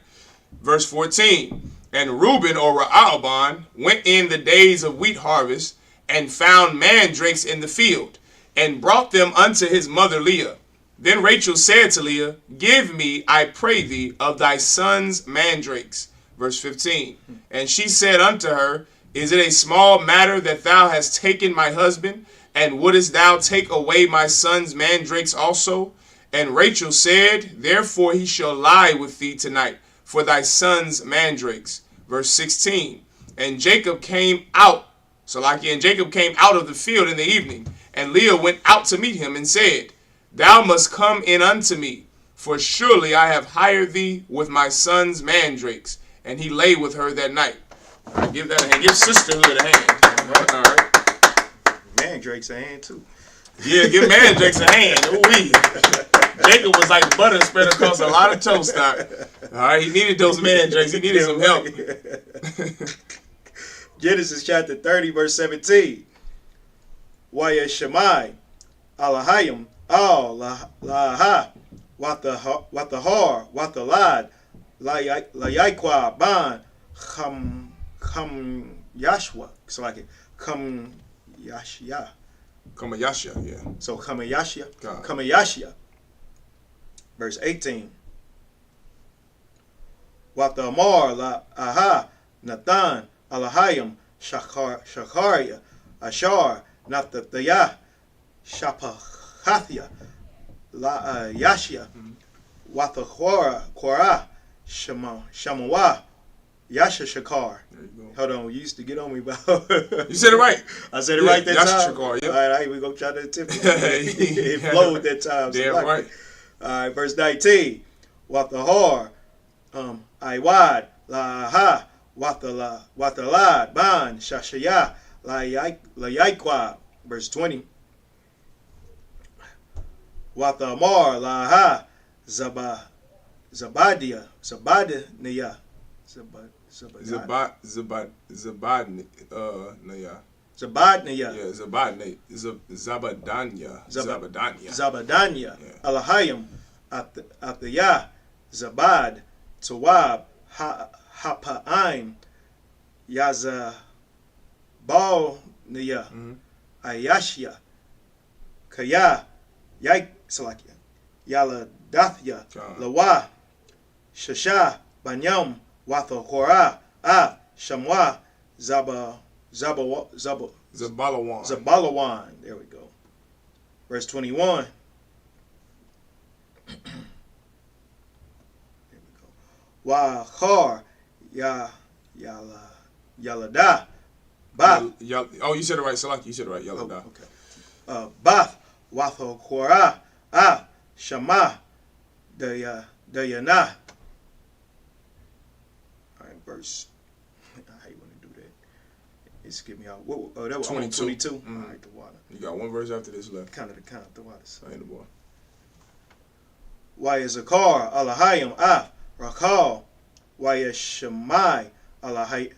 S2: Verse 14. And Reuben or Ra'alban went in the days of wheat harvest and found mandrakes in the field and brought them unto his mother Leah. Then Rachel said to Leah, give me, I pray thee, of thy son's mandrakes. Verse 15. And she said unto her, is it a small matter that thou hast taken my husband? And wouldest thou take away my son's mandrakes also? And Rachel said, therefore he shall lie with thee tonight for thy son's mandrakes. Verse 16. And Jacob came out. And Jacob came out of the field in the evening. And Leah went out to meet him and said, thou must come in unto me, for surely I have hired thee with my son's mandrakes. And he lay with her that night. All right, give that a hand. Give sisterhood a hand. All right.
S1: Mandrakes a hand too.
S2: Yeah, give mandrakes a hand. Ooh-wee. Jacob was like butter spread across a lot of toast stock. All right, he needed those mandrakes. He needed some help.
S1: Genesis chapter 30, verse 17. Waya Shemai, Alahayim, Al, Laha, Wata Har, Wata Lad, Layakwa, Ban, Kam Yashwa. So like it, Kam Yashya.
S2: Kamayasha, yeah.
S1: So Kamayashya. Verse 18. Wata Amar, La Aha, Nathan, Alahayim, Shakaria, Ashar, Nathathaya, Shapahathia, La Yashya, Wata Korah, Shamawa, Yashashakar.
S2: There you go.
S1: Hold on, you used to get on me about.
S2: You said it right.
S1: I said it right that time.
S2: Yashashakar, yep.
S1: All right, we gonna try to attempt it. It flowed that time.
S2: Damn
S1: So
S2: right.
S1: All right, verse 19. Wathahar, Iwad, Laha, Wathalad, Ban, Shashaya, Layaikwa. Verse 20. Wathamar, Laha, Zabadniya.
S2: Zabadniya.
S1: Zabadniya.
S2: Yeah, Zabadanya.
S1: Zabadanya.
S2: Yeah.
S1: Alahayim. Athaya. Zabad. Tawab. Hapa'aim. Yazabalniya. Ayashya. Kaya. Salakia. Yaladathya. Lawa. Shasha. Banyam. Watha Hora. Shamwa. Zabalawan. There we go. Verse 21. There we go. Wahar Yalada. Bath.
S2: Oh, you said it right, Salaki. You said it right, Yalada.
S1: Okay. Bath Watha Hora. Shama. Dayana. All right, verse. How you want to do that? Skip me out. That was 22.
S2: Mm-hmm.
S1: All right, the water.
S2: You got one verse after this left.
S1: Count the water.
S2: I ain't the boy.
S1: Wayazakar Alahayim Rakal Wayashamai Alaya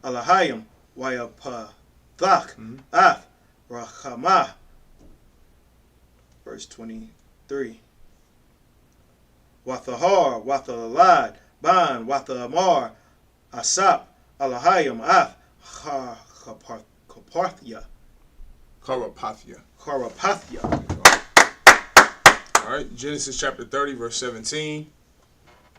S1: Alahayim Wayapathak Rachama. Verse 23. Wathahar Wathalad Ban Wathamar Asap, Alahayim, Karapathia.
S2: All right, Genesis chapter 30, verse 17.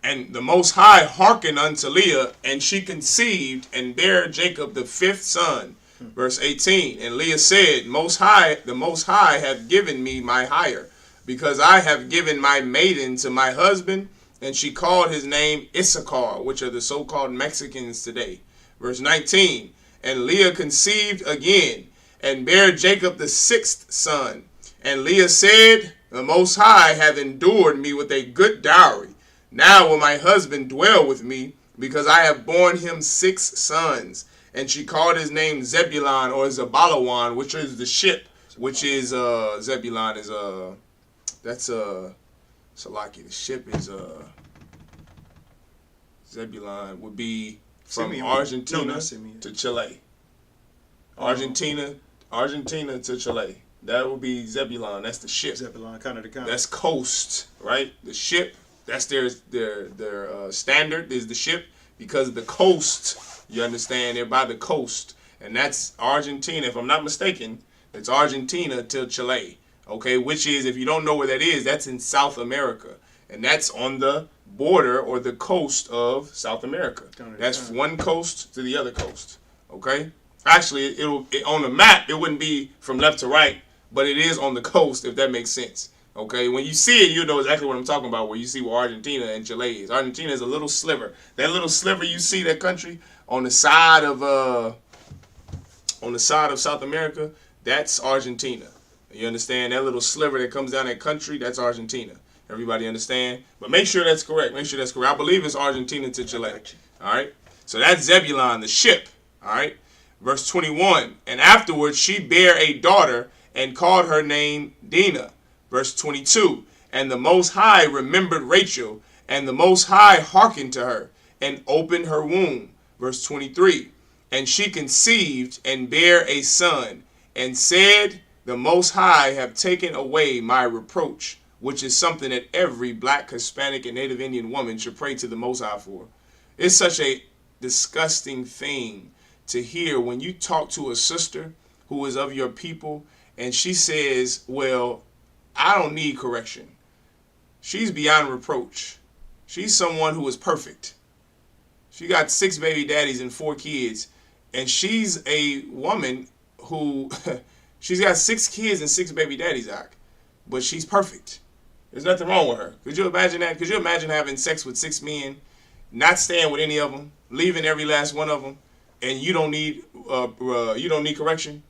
S2: And the Most High hearkened unto Leah, and she conceived and bare Jacob the 5th son. Verse 18. And Leah said, the Most High hath given me my hire, because I have given my maiden to my husband. And she called his name Isupk, which are the so-called Mexicans today. Verse 19. And Leah conceived again, and bare Jacob the 6th son. And Leah said, the Most High hath endured me with a good dowry. Now will my husband dwell with me, because I have borne him 6 sons. And she called his name Zebulon or Zabalawan, which is the ship, which is Zebulon is that's Salaki. The ship is Zebulon would be from Argentina to Chile. Argentina to Chile. That would be Zebulon. That's the ship.
S1: Zebulon, kind of the kind.
S2: That's coast, right? The ship. That's their standard is the ship because of the coast. You understand? They're by the coast, and that's Argentina. If I'm not mistaken, it's Argentina to Chile. Okay, which is, if you don't know where that is, that's in South America, and that's on the border or the coast of South America. That's one coast to the other coast. Okay, actually, on the map it wouldn't be from left to right, but it is on the coast, if that makes sense. Okay, when you see it, you know exactly what I'm talking about. Where you see where Argentina and Chile is. Argentina is a little sliver. That little sliver you see, that country on the side of South America, that's Argentina. You understand? That little sliver that comes down that country, that's Argentina. Everybody understand? But make sure that's correct. Make sure that's correct. I believe it's Argentina to Chile. All right. So that's Zebulon, the ship. All right. Verse 21. And afterwards she bare a daughter and called her name Dinah. Verse 22. And the Most High remembered Rachel, and the Most High hearkened to her and opened her womb. Verse 23. And she conceived and bare a son, and said, the Most High have taken away my reproach, which is something that every black, Hispanic, and Native Indian woman should pray to the Most High for. It's such a disgusting thing to hear when you talk to a sister who is of your people, and she says, well, I don't need correction. She's beyond reproach. She's someone who is perfect. She got 6 baby daddies and 4 kids, and she's a woman who... She's got 6 kids and 6 baby daddies, Zach. But she's perfect. There's nothing wrong with her. Could you imagine that? Could you imagine having sex with 6 men, not staying with any of them, leaving every last one of them, and you don't need correction?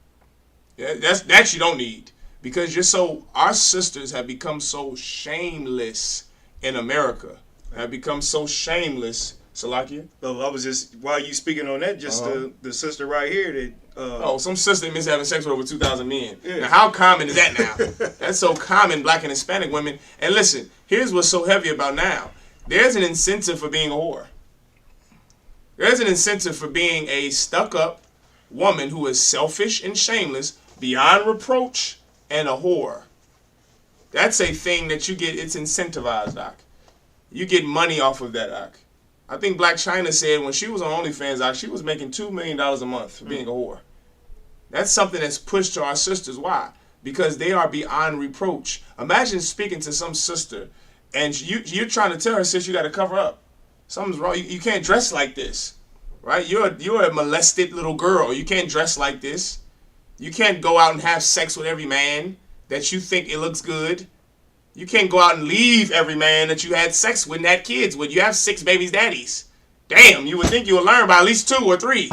S2: Yeah, that you don't need, because our sisters have become so shameless in America. Have become so shameless. Salakia?
S1: Well, I was just, while you speaking on that, just the sister right here that...
S2: some sister miss having sex with over 2,000 men.
S1: Yeah.
S2: Now, how common is that now? That's so common, black and Hispanic women. And listen, here's what's so heavy about now. There's an incentive for being a whore. There's an incentive for being a stuck-up woman who is selfish and shameless, beyond reproach, and a whore. That's a thing that you get, it's incentivized, Doc. You get money off of that, Doc. I think Black China said when she was on OnlyFans, Doc, she was making $2 million a month for being a whore. That's something that's pushed to our sisters. Why? Because they are beyond reproach. Imagine speaking to some sister and you're trying to tell her, sis, you got to cover up. Something's wrong. You can't dress like this, right? You're a molested little girl. You can't dress like this. You can't go out and have sex with every man that you think it looks good. You can't go out and leave every man that you had sex with and had kids with. You have 6 babies' daddies. Damn, you would think you would learn by at least 2 or 3.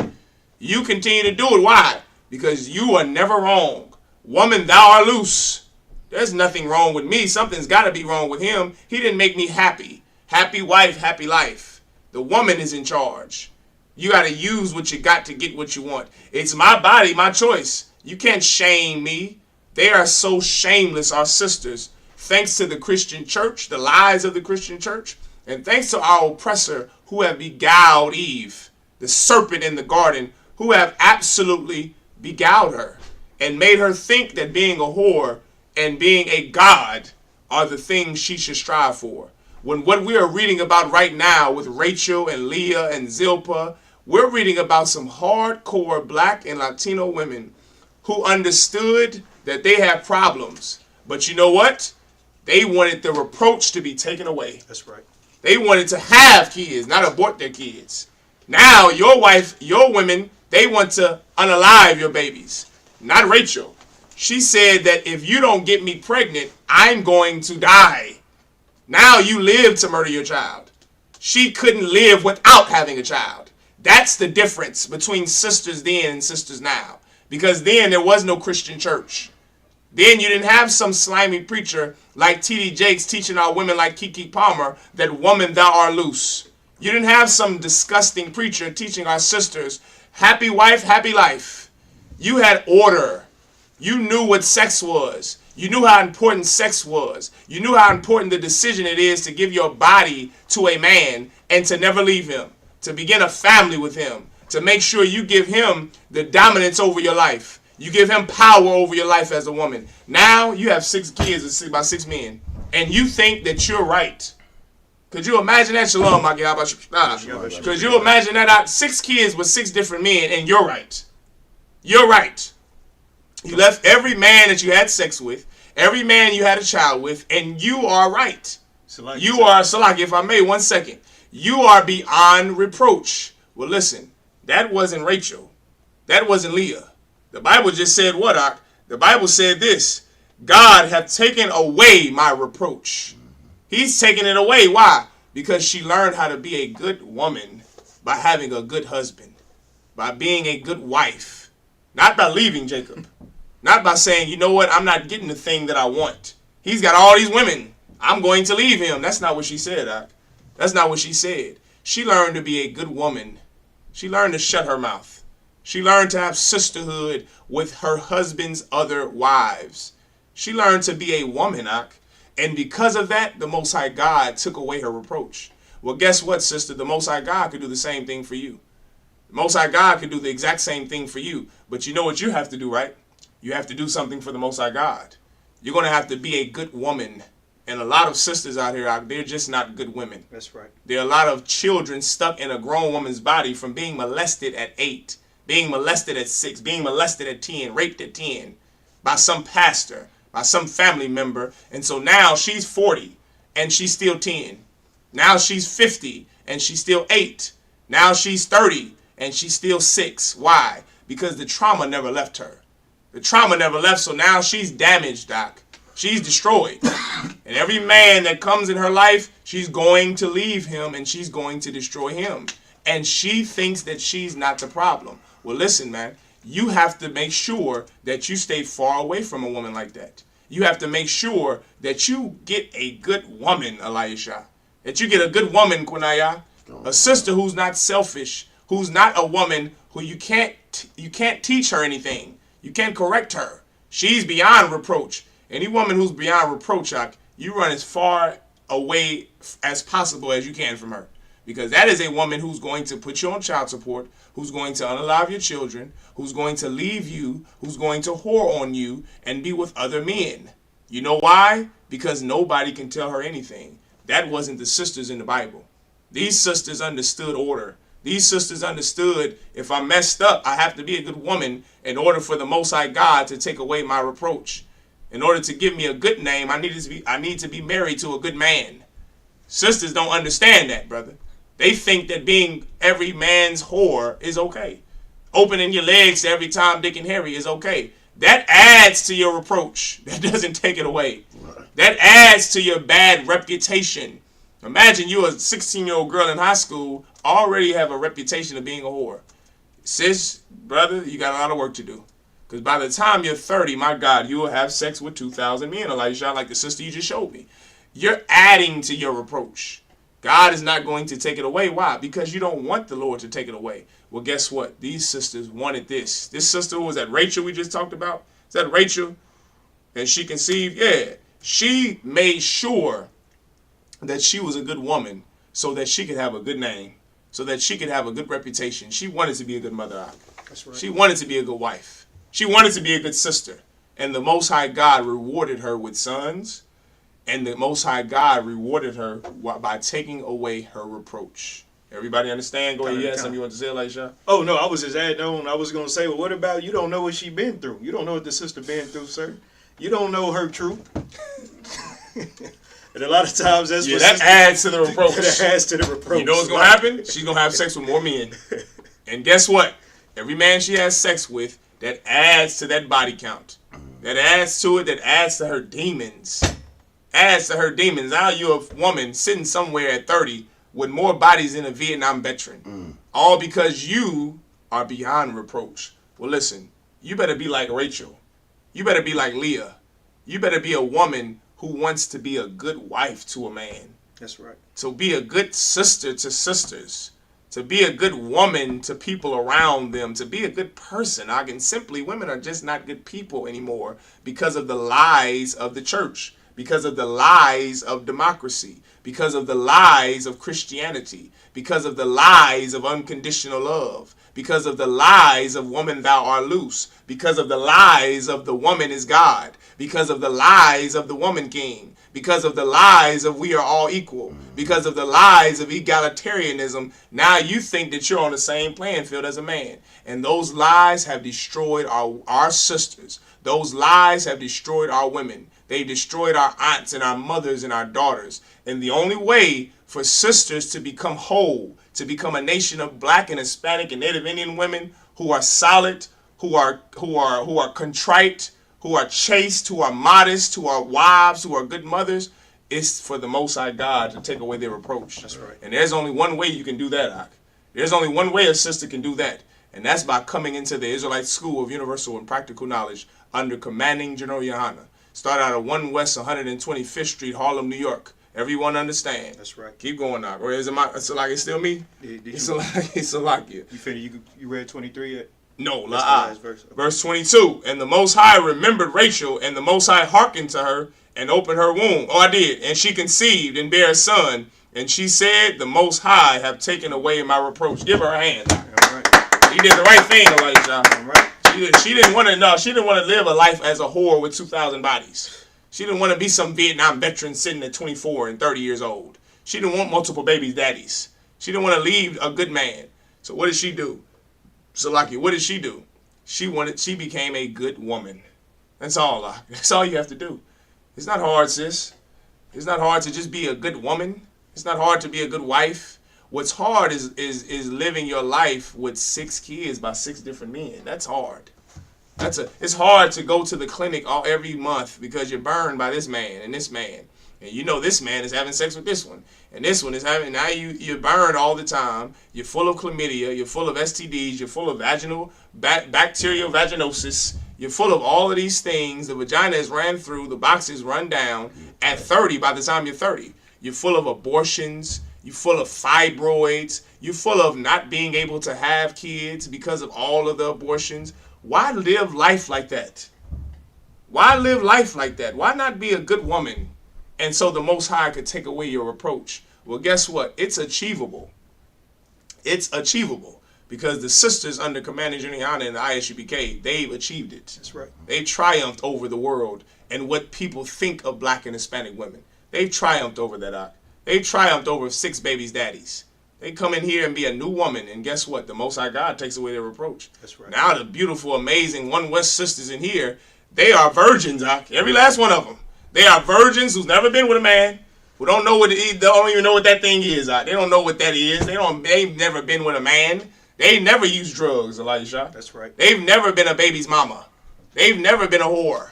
S2: You continue to do it. Why? Because you are never wrong. Woman, thou art loose. There's nothing wrong with me. Something's got to be wrong with him. He didn't make me happy. Happy wife, happy life. The woman is in charge. You got to use what you got to get what you want. It's my body, my choice. You can't shame me. They are so shameless, our sisters. Thanks to the Christian church, the lies of the Christian church, and thanks to our oppressor who have beguiled Eve, the serpent in the garden, who have absolutely beguiled her and made her think that being a whore and being a god are the things she should strive for. When what we are reading about right now with Rachel and Leah and Zilpah, we're reading about some hardcore black and Latino women who understood that they have problems. But you know what? They wanted the reproach to be taken away.
S1: That's right.
S2: They wanted to have kids, not abort their kids. Now, your women, they want to unalive your babies. Not Rachel. She said that if you don't get me pregnant, I'm going to die. Now you live to murder your child. She couldn't live without having a child. That's the difference between sisters then and sisters now. Because then there was no Christian church. Then you didn't have some slimy preacher like T.D. Jakes teaching our women like Kiki Palmer that woman thou art loose. You didn't have some disgusting preacher teaching our sisters happy wife, happy life. You had order. You knew what sex was. You knew how important sex was. You knew how important the decision it is to give your body to a man and to never leave him, to begin a family with him, to make sure you give him the dominance over your life. You give him power over your life as a woman. Now you have 6 kids by 6 men, and you think that you're right. Could you imagine that? Shalom, my God. Could you imagine that? 6 kids with 6 different men, and you're right. You're right. You left every man that you had sex with, every man you had a child with, and you are right. You are, Salaki, if I may, 1 second. You are beyond reproach. Well, listen, that wasn't Rachel. That wasn't Leah. The Bible just said what, Ak? The Bible said this: God hath taken away my reproach. He's taken it away. Why? Because she learned how to be a good woman by having a good husband, by being a good wife, not by leaving Jacob, not by saying, you know what, I'm not getting the thing that I want. He's got all these women. I'm going to leave him. That's not what she said, Ak. That's not what she said. She learned to be a good woman. She learned to shut her mouth. She learned to have sisterhood with her husband's other wives. She learned to be a woman, Ak. And because of that, the Most High God took away her reproach. Well, guess what, sister? The Most High God could do the same thing for you. The Most High God could do the exact same thing for you. But you know what you have to do, right? You have to do something for the Most High God. You're going to have to be a good woman. And a lot of sisters out here, they're just not good women.
S1: That's right.
S2: There are a lot of children stuck in a grown woman's body from being molested at 8. Being molested at 6, being molested at 10, raped at 10 by some pastor, by some family member. And so now she's 40 and she's still 10. Now she's 50 and she's still 8. Now she's 30 and she's still 6. Why? Because the trauma never left her. The trauma never left, so now she's damaged, Doc. she's destroyed. And every man that comes in her life, she's going to leave him and she's going to destroy him. And she thinks that she's not the problem. Well, listen, man, you have to make sure that you stay far away from a woman like that. You have to make sure that you get a good woman, Elisha. That you get a good woman, Kunaya. A sister who's not selfish, who's not a woman who you can't teach her anything. You can't correct her. She's beyond reproach. Any woman who's beyond reproach, you run as far away as possible as you can from her. Because that is a woman who's going to put you on child support, who's going to unalive your children, who's going to leave you, who's going to whore on you and be with other men. You know why? Because nobody can tell her anything. That wasn't the sisters in the Bible. These sisters understood order. These sisters understood if I messed up, I have to be a good woman in order for the Most High God to take away my reproach. In order to give me a good name, I need to be married to a good man. Sisters don't understand that, brother. They think that being every man's whore is okay. Opening your legs to every Tom, Dick, and Harry is okay. That adds to your reproach. That doesn't take it away. That adds to your bad reputation. Imagine you a 16-year-old girl in high school already have a reputation of being a whore. Sis, brother, you got a lot of work to do. Because by the time you're 30, my God, you will have sex with 2,000 men, Elijah, like the sister you just showed me. You're adding to your reproach. God is not going to take it away. Why? Because you don't want the Lord to take it away. Well, guess what? These sisters wanted this. This sister, was that Rachel we just talked about? Is that Rachel? And she conceived? Yeah. She made sure that she was a good woman so that she could have a good name, so that she could have a good reputation. She wanted to be a good mother.
S3: That's right.
S2: She wanted to be a good wife. She wanted to be a good sister. And the Most High God rewarded her with sons. And the Most High God rewarded her by taking away her reproach. Everybody understand? Go ahead. You had something you want to say, Elisha?
S1: Oh, no, I was just adding on. I was going to say, well, what about you don't know what she been through? You don't know what the sister been through, sir. You don't know her truth. And a lot of times that's what
S2: that adds to the reproach.
S1: That adds to the reproach.
S2: You know what's going to happen? She's going to have sex with more men. And guess what? Every man she has sex with, that adds to that body count. That adds to it. That adds to her demons. Adds to her demons. Now you're a woman sitting somewhere at 30 with more bodies than a Vietnam veteran. All because you are beyond reproach. Well, listen, you better be like Rachel. You better be like Leah. You better be a woman who wants to be a good wife to a man.
S1: That's right.
S2: To be a good sister to sisters. To be a good woman to people around them. To be a good person. Simply, women are just not good people anymore because of the lies of the church. Because of the lies of democracy, because of the lies of Christianity, because of the lies of unconditional love, because of the lies of woman thou art loose, because of the lies of the woman is God, because of the lies of the woman king, because of the lies of we are all equal, because of the lies of egalitarianism. Now you think that you're on the same playing field as a man. And those lies have destroyed our sisters. Those lies have destroyed our women. They destroyed our aunts and our mothers and our daughters. And the only way for sisters to become whole, to become a nation of Black and Hispanic and Native Indian women who are solid, who are contrite, who are chaste, who are modest, who are wives, who are good mothers, is for the Most High God to take away their reproach.
S1: That's right.
S2: And there's only one way you can do that, Ak. There's only one way a sister can do that. And that's by coming into the Israelite School of Universal and Practical Knowledge under commanding General Yohana. Start out at 1 West 125th Street, Harlem, New York. Everyone understand.
S1: That's right.
S2: Keep going now. Or is it it's like it's still me? It's like you.
S1: You read 23 yet?
S2: No,
S1: That's the last verse. Okay.
S2: Verse 22. And the Most High remembered Rachel, and the Most High hearkened to her and opened her womb. Oh, I did. And she conceived and bare a son. And she said, the Most High have taken away my reproach. Give her a hand.
S1: All right.
S2: He did the right thing, Elijah.
S1: All right.
S2: She didn't want to live a life as a whore with 2,000 bodies. She didn't want to be some Vietnam veteran sitting at 24 and 30 years old. She didn't want multiple babies daddies. She didn't want to leave a good man. So what did she do? Salaki, what did she do? She became a good woman. That's all. That's all you have to do. It's not hard, sis. It's not hard to just be a good woman. It's not hard to be a good wife. What's hard is living your life with 6 kids by 6 different men. That's hard. It's hard to go to the clinic every month because you're burned by this man and this man. And you know this man is having sex with this one. And this one is having, now you're burned all the time. You're full of chlamydia. You're full of STDs. You're full of bacterial vaginosis. You're full of all of these things. The vagina is ran through. The box is run down. At 30, by the time you're 30, you're full of abortions. You're full of fibroids. You're full of not being able to have kids because of all of the abortions. Why live life like that? Why live life like that? Why not be a good woman? And so the Most High could take away your reproach. Well, guess what? It's achievable. It's achievable because the sisters under Commander Juliana and the Isupk, they've achieved it.
S1: That's right.
S2: They triumphed over the world and what people think of black and Hispanic women. They've triumphed over that. They triumphed over 6 babies' daddies. They come in here and be a new woman, and guess what? The Most High God takes away their reproach.
S1: That's right.
S2: Now the beautiful, amazing One West sisters in here, they are virgins, every last one of them. They are virgins who's never been with a man, who don't know they don't even know what that thing is. They don't know what that is. They've never been with a man. They never used drugs, Elijah.
S1: That's right.
S2: They've never been a baby's mama. They've never been a whore.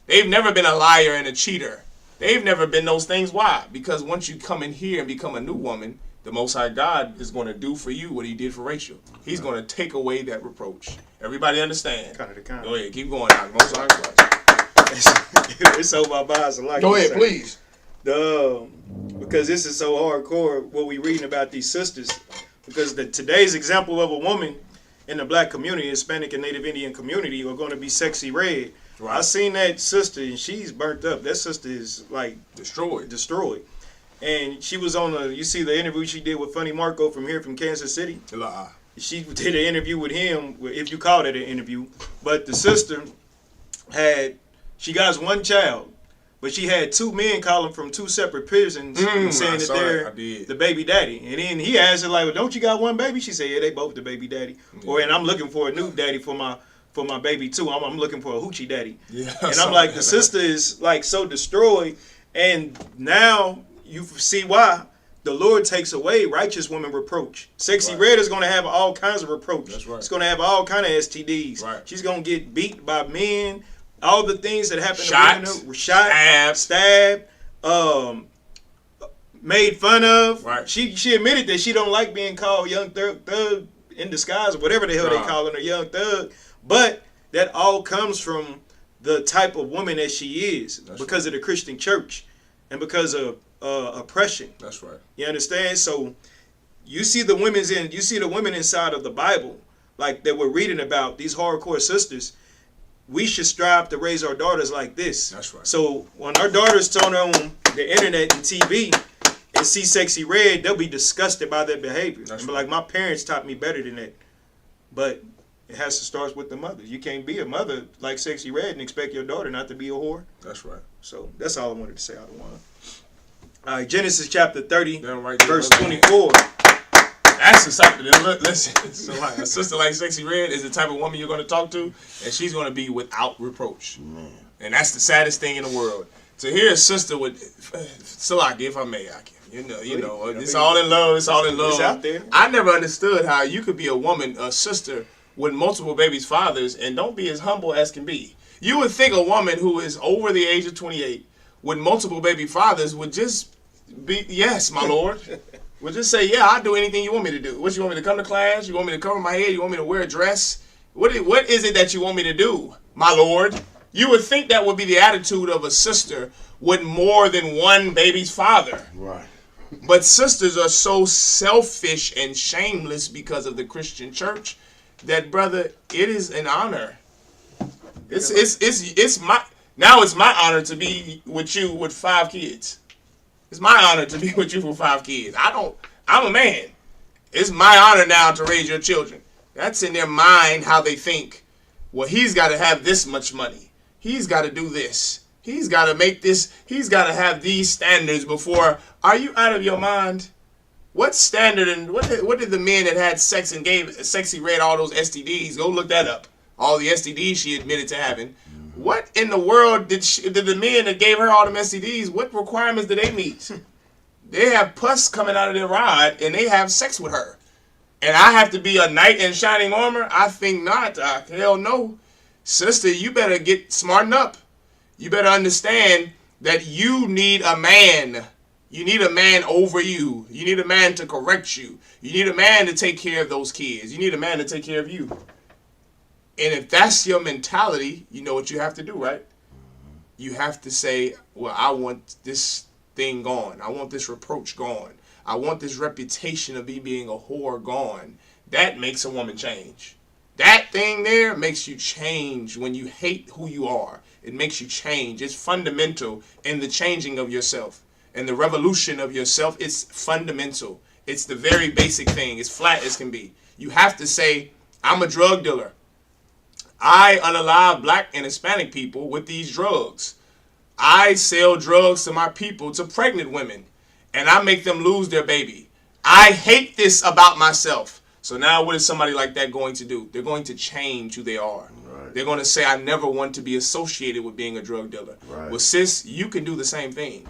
S2: They've never been a liar and a cheater. They've never been those things. Why? Because once you come in here and become a new woman, the Most High God is going to do for you what he did for Rachel. He's going to take away that reproach. Everybody understand?
S1: Kind of the kind.
S2: Go ahead. Keep going, Doc. Most High God.
S1: It's so my bias. Like
S2: go ahead, please.
S1: Because this is so hardcore what we reading about these sisters. Because today's example of a woman in the black community, Hispanic and Native Indian community, are going to be Sexy Red. Right. I seen that sister and she's burnt up. That sister is like destroyed. And she was on you see the interview she did with Funny Marco from Kansas City. She did an interview with him, if you call it an interview. But the sister she got one child, but she had 2 men calling from 2 separate prisons and saying that they're the baby daddy. And then he asked her like, well, don't you got one baby? She said, yeah, they both the baby daddy. Yeah. And I'm looking for a new daddy for my baby too. I'm looking for a hoochie daddy. Yeah, and I'm like, the sister is like so destroyed. And now you see why the Lord takes away righteous women reproach. Sexy Red is going to have all kinds of reproach.
S2: That's right.
S1: It's going to have all kinds of STDs.
S2: Right.
S1: She's going to get beat by men. All the things that happen
S2: to
S1: women, stabbed, made fun of.
S2: Right.
S1: She admitted that she don't like being called young thug in disguise or whatever the hell they calling her, young thug. But that all comes from the type of woman that she is because of the Christian church and because of oppression.
S2: That's right.
S1: You understand? So you see the women inside of the Bible, like that we're reading about, these hardcore sisters. We should strive to raise our daughters like this.
S2: That's right.
S1: So when our daughters turn on the internet and TV and see Sexy Red, they'll be disgusted by their behavior. And be like, my parents taught me better than that. But it has to start with the mother. You can't be a mother like Sexy Red and expect your daughter not to be a whore.
S2: That's right.
S1: So that's all I wanted to say out of one. All right, Genesis chapter 30, verse 24.
S2: That's the something. Listen, so like a sister like Sexy Red is the type of woman you're going to talk to, and she's going to be without reproach. Man. And that's the saddest thing in the world. To hear a sister with Salaki, if I may, I can. It's all in love. It's all in love.
S1: It's out there.
S2: I never understood how you could be a woman, a sister with multiple babies' fathers, and don't be as humble as can be. You would think a woman who is over the age of 28 with multiple baby fathers would just be, yes, my lord. Would just say, yeah, I'll do anything you want me to do. What, you want me to come to class? You want me to cover my head? You want me to wear a dress? What is it that you want me to do, my lord? You would think that would be the attitude of a sister with more than one baby's father.
S3: Right.
S2: But sisters are so selfish and shameless because of the Christian church that, brother, it is an honor. It's my honor to be with you with 5 kids. It's my honor to be with you for 5 kids. I'm a man. It's my honor now to raise your children. That's in their mind how they think. Well, he's got to have this much money. He's got to do this. He's got to make this. He's got to have these standards before. Are you out of your mind? What standard and what did the men that had sex and gave Sexy Red all those STDs? Go look that up. All the STDs she admitted to having. What in the world did the men that gave her all them STDs, what requirements did they meet? They have pus coming out of their rod and they have sex with her. And I have to be a knight in shining armor? I think not. Hell no. Sister, you better get smarten up. You better understand that you need a man. You need a man over you. You need a man to correct you. You need a man to take care of those kids. You need a man to take care of you. And if that's your mentality, you know what you have to do, right? You have to say, well, I want this thing gone. I want this reproach gone. I want this reputation of me being a whore gone. That makes a woman change. That thing there makes you change when you hate who you are. It makes you change. It's fundamental in the changing of yourself. And the revolution of yourself, it's fundamental. It's the very basic thing. It's flat as can be. You have to say, I'm a drug dealer. I unalive black and Hispanic people with these drugs. I sell drugs to my people, to pregnant women, and I make them lose their baby. I hate this about myself. So now what is somebody like that going to do? They're going to change who they are. Right. They're going to say, I never want to be associated with being a drug dealer. Right. Well, sis, you can do the same thing.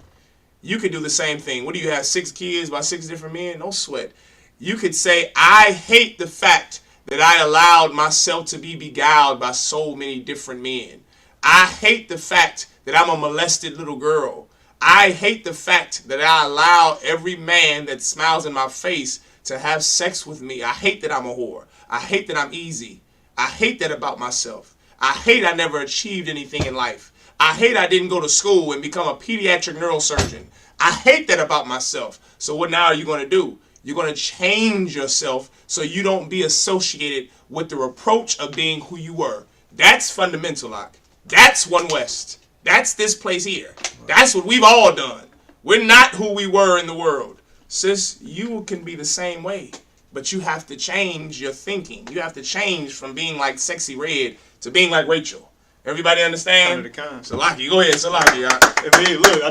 S2: You could do the same thing. What do you have, 6 kids by 6 different men? No sweat. You could say, I hate the fact that I allowed myself to be beguiled by so many different men. I hate the fact that I'm a molested little girl. I hate the fact that I allow every man that smiles in my face to have sex with me. I hate that I'm a whore. I hate that I'm easy. I hate that about myself. I hate I never achieved anything in life. I hate I didn't go to school and become a pediatric neurosurgeon. I hate that about myself. So what now are you going to do? You're going to change yourself so you don't be associated with the reproach of being who you were. That's fundamental, Locke. That's One West. That's this place here. That's what we've all done. We're not who we were in the world. Sis, you can be the same way, but you have to change your thinking. You have to change from being like Sexy Red to being like Rachel. Everybody understand? Salaki, go ahead, Salaki.
S1: I mean, look, I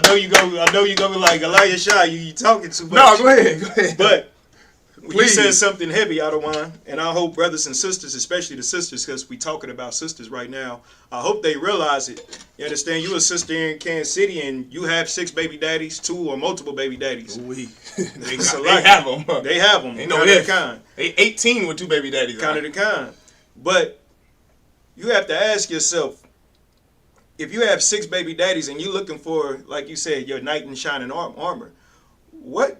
S1: know you go like Elijah Shah. You talking too much.
S2: No, go ahead.
S1: But you said something heavy, Adawan, and I hope brothers and sisters, especially the sisters, because we talking about sisters right now, I hope they realize it. You understand? You a sister here in Kansas City, and you have 6 baby daddies, 2 or multiple baby daddies.
S2: They have them.
S1: They have them.
S2: They know the kind. They 18 with 2 baby daddies.
S1: Kind of the kind. But you have to ask yourself, if you have 6 baby daddies and you're looking for, like you said, your knight in shining armor, what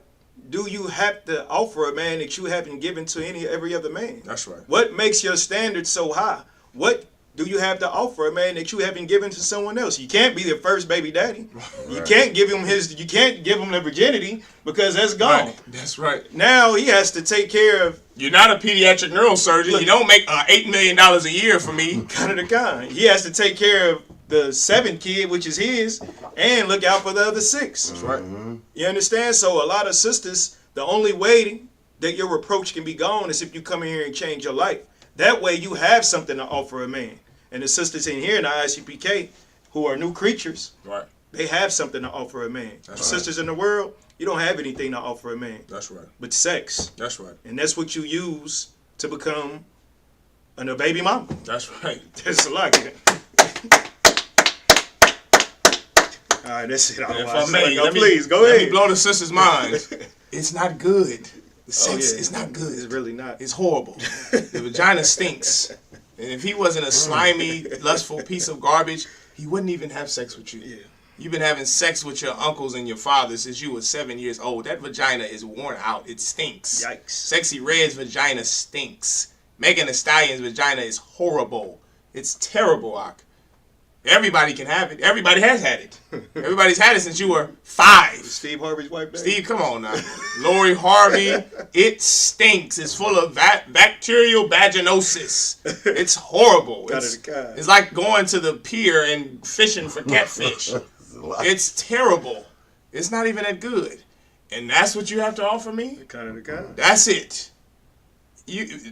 S1: do you have to offer a man that you haven't given to every other man?
S2: That's right.
S1: What makes your standards so high? What do you have to offer a man that you haven't given to someone else? You can't be the first baby daddy. Right. You can't give him the virginity because that's gone.
S2: Right. That's right.
S1: Now he has to take care of.
S2: You're not a pediatric neurosurgeon. Look, you don't make $8 million a year for me.
S1: Kind of the kind. He has to take care of the 7th kid, which is his, and look out for the other 6.
S2: That's right.
S1: Mm-hmm. You understand? So a lot of sisters, the only way that your reproach can be gone is if you come in here and change your life. That way you have something to offer a man. And the sisters in here in the Isupk, who are new creatures,
S2: right,
S1: they have something to offer a man.
S2: That's
S1: the
S2: right.
S1: Sisters in the world, you don't have anything to offer a man.
S2: That's right.
S1: But sex.
S2: That's right.
S1: And that's what you use to become a baby mama.
S2: That's right.
S1: That's a lot. All right, that's it. Please, go ahead.
S2: Let me blow the sisters' minds. It's not good. The sex is not good.
S1: It's really not.
S2: It's horrible. The vagina stinks. And if he wasn't a slimy, lustful piece of garbage, he wouldn't even have sex with you.
S1: Yeah.
S2: You've been having sex with your uncles and your fathers since you were 7 years old. That vagina is worn out. It stinks.
S1: Yikes. Sexy
S2: Red's vagina stinks. Megan Thee Stallion's vagina is horrible. It's terrible, Ak. Everybody can have it. Everybody has had it. Everybody's had it since you were 5.
S1: Steve Harvey's wife.
S2: Steve, come on now. Lori Harvey, it stinks. It's full of bacterial vaginosis. It's horrible. It's like going to the pier and fishing for catfish. It's terrible. It's not even that good. And that's what you have to offer me? That's it.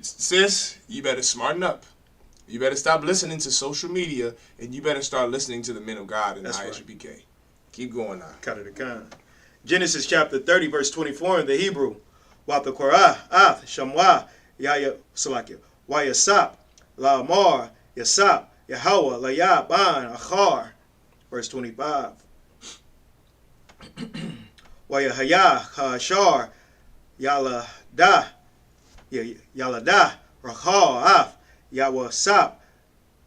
S2: Sis, you better smarten up. You better stop listening to social media, and you better start listening to the men of God in the Isupk. Right. Keep going now.
S1: Genesis chapter 30, verse 24 in the Hebrew. Wata Korah, Ath, Shamwa, Yaya Salakia, Wayasap, Lamar, Yasap, Yahweh, Layab, Ban, Achar. Verse 25. Wayahaya, Hashar, Yalada, Rachal, Af. Yawasap,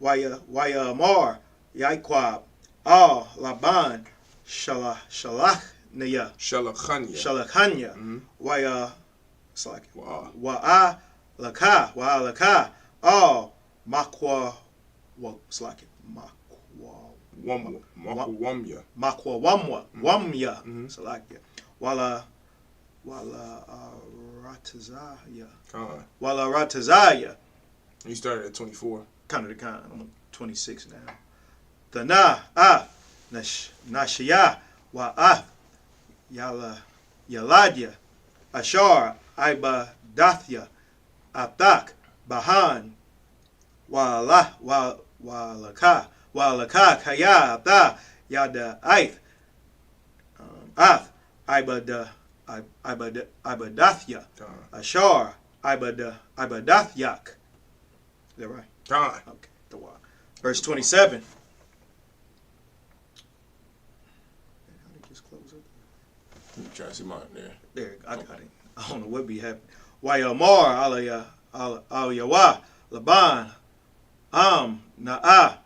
S1: Amar Yaiquab Al Laban Shalachniya
S2: Shalachanya.
S1: Waya Salaki
S2: Wow.
S1: Wa'a Laka Al Makwa Salaki
S2: Wamya.
S1: Makwa Wamya Salaki Wala Ratazaya Wala Ratazaya.
S2: You started at 24.
S1: Kind of the kind. I'm 26 now. The Nashia Wa'ath Yaladya Ashar Ibadathya Atak Bahan Walaka Kaya Ata Yada Aith Ath Ibadathya Ashar Ibadathyak. Is that right?
S2: Time.
S1: Okay. The why. Verse 27. How did it just close up?
S2: You try to see mine there.
S1: There, I got it. I don't know what be happening. Wayamar al Yawa Laban Na'a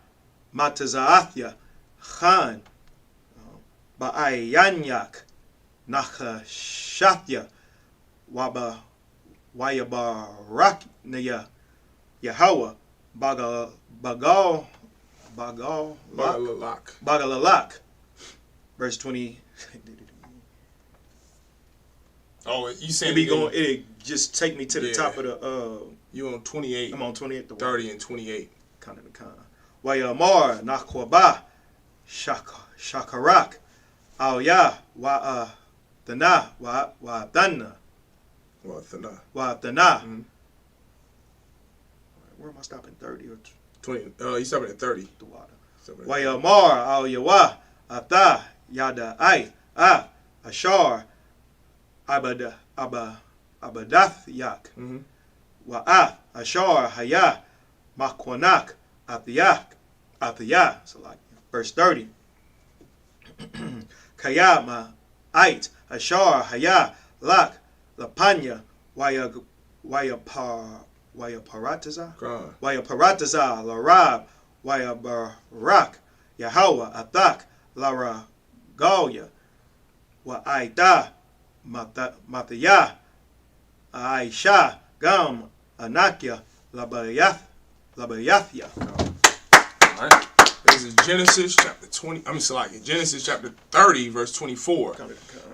S1: Matazaathya Khan Ba'ayanyak Nachashathya Wayabaraknaya Yahweh Bagalalak. Verse 20.
S2: Oh, you saying
S1: it just take me to the top of the
S2: you on 28.
S1: I'm on 28.
S2: 30 and 28.
S1: Kind of the kind. Wayamar Nakwaba Shakarak Alya Dana Dana Dana. Where am I stopping? 30 or
S2: 20? You stopping at 30.
S1: The water. Wayamar al Yawa Ata Yada Ai Ashar Abadathyak Wa'ath Ashar Haya Makwanak Athya. So like verse 30. Kayama Ait Ashar Haya Lak Lapanya Wayaparataza Larab Wayabarak Yahweh Athak Lara Galya Wa'aida Mataya Aisha Gam Anakya Labayathya.
S2: Alright. This is Genesis chapter 20. Genesis chapter 30, verse 24.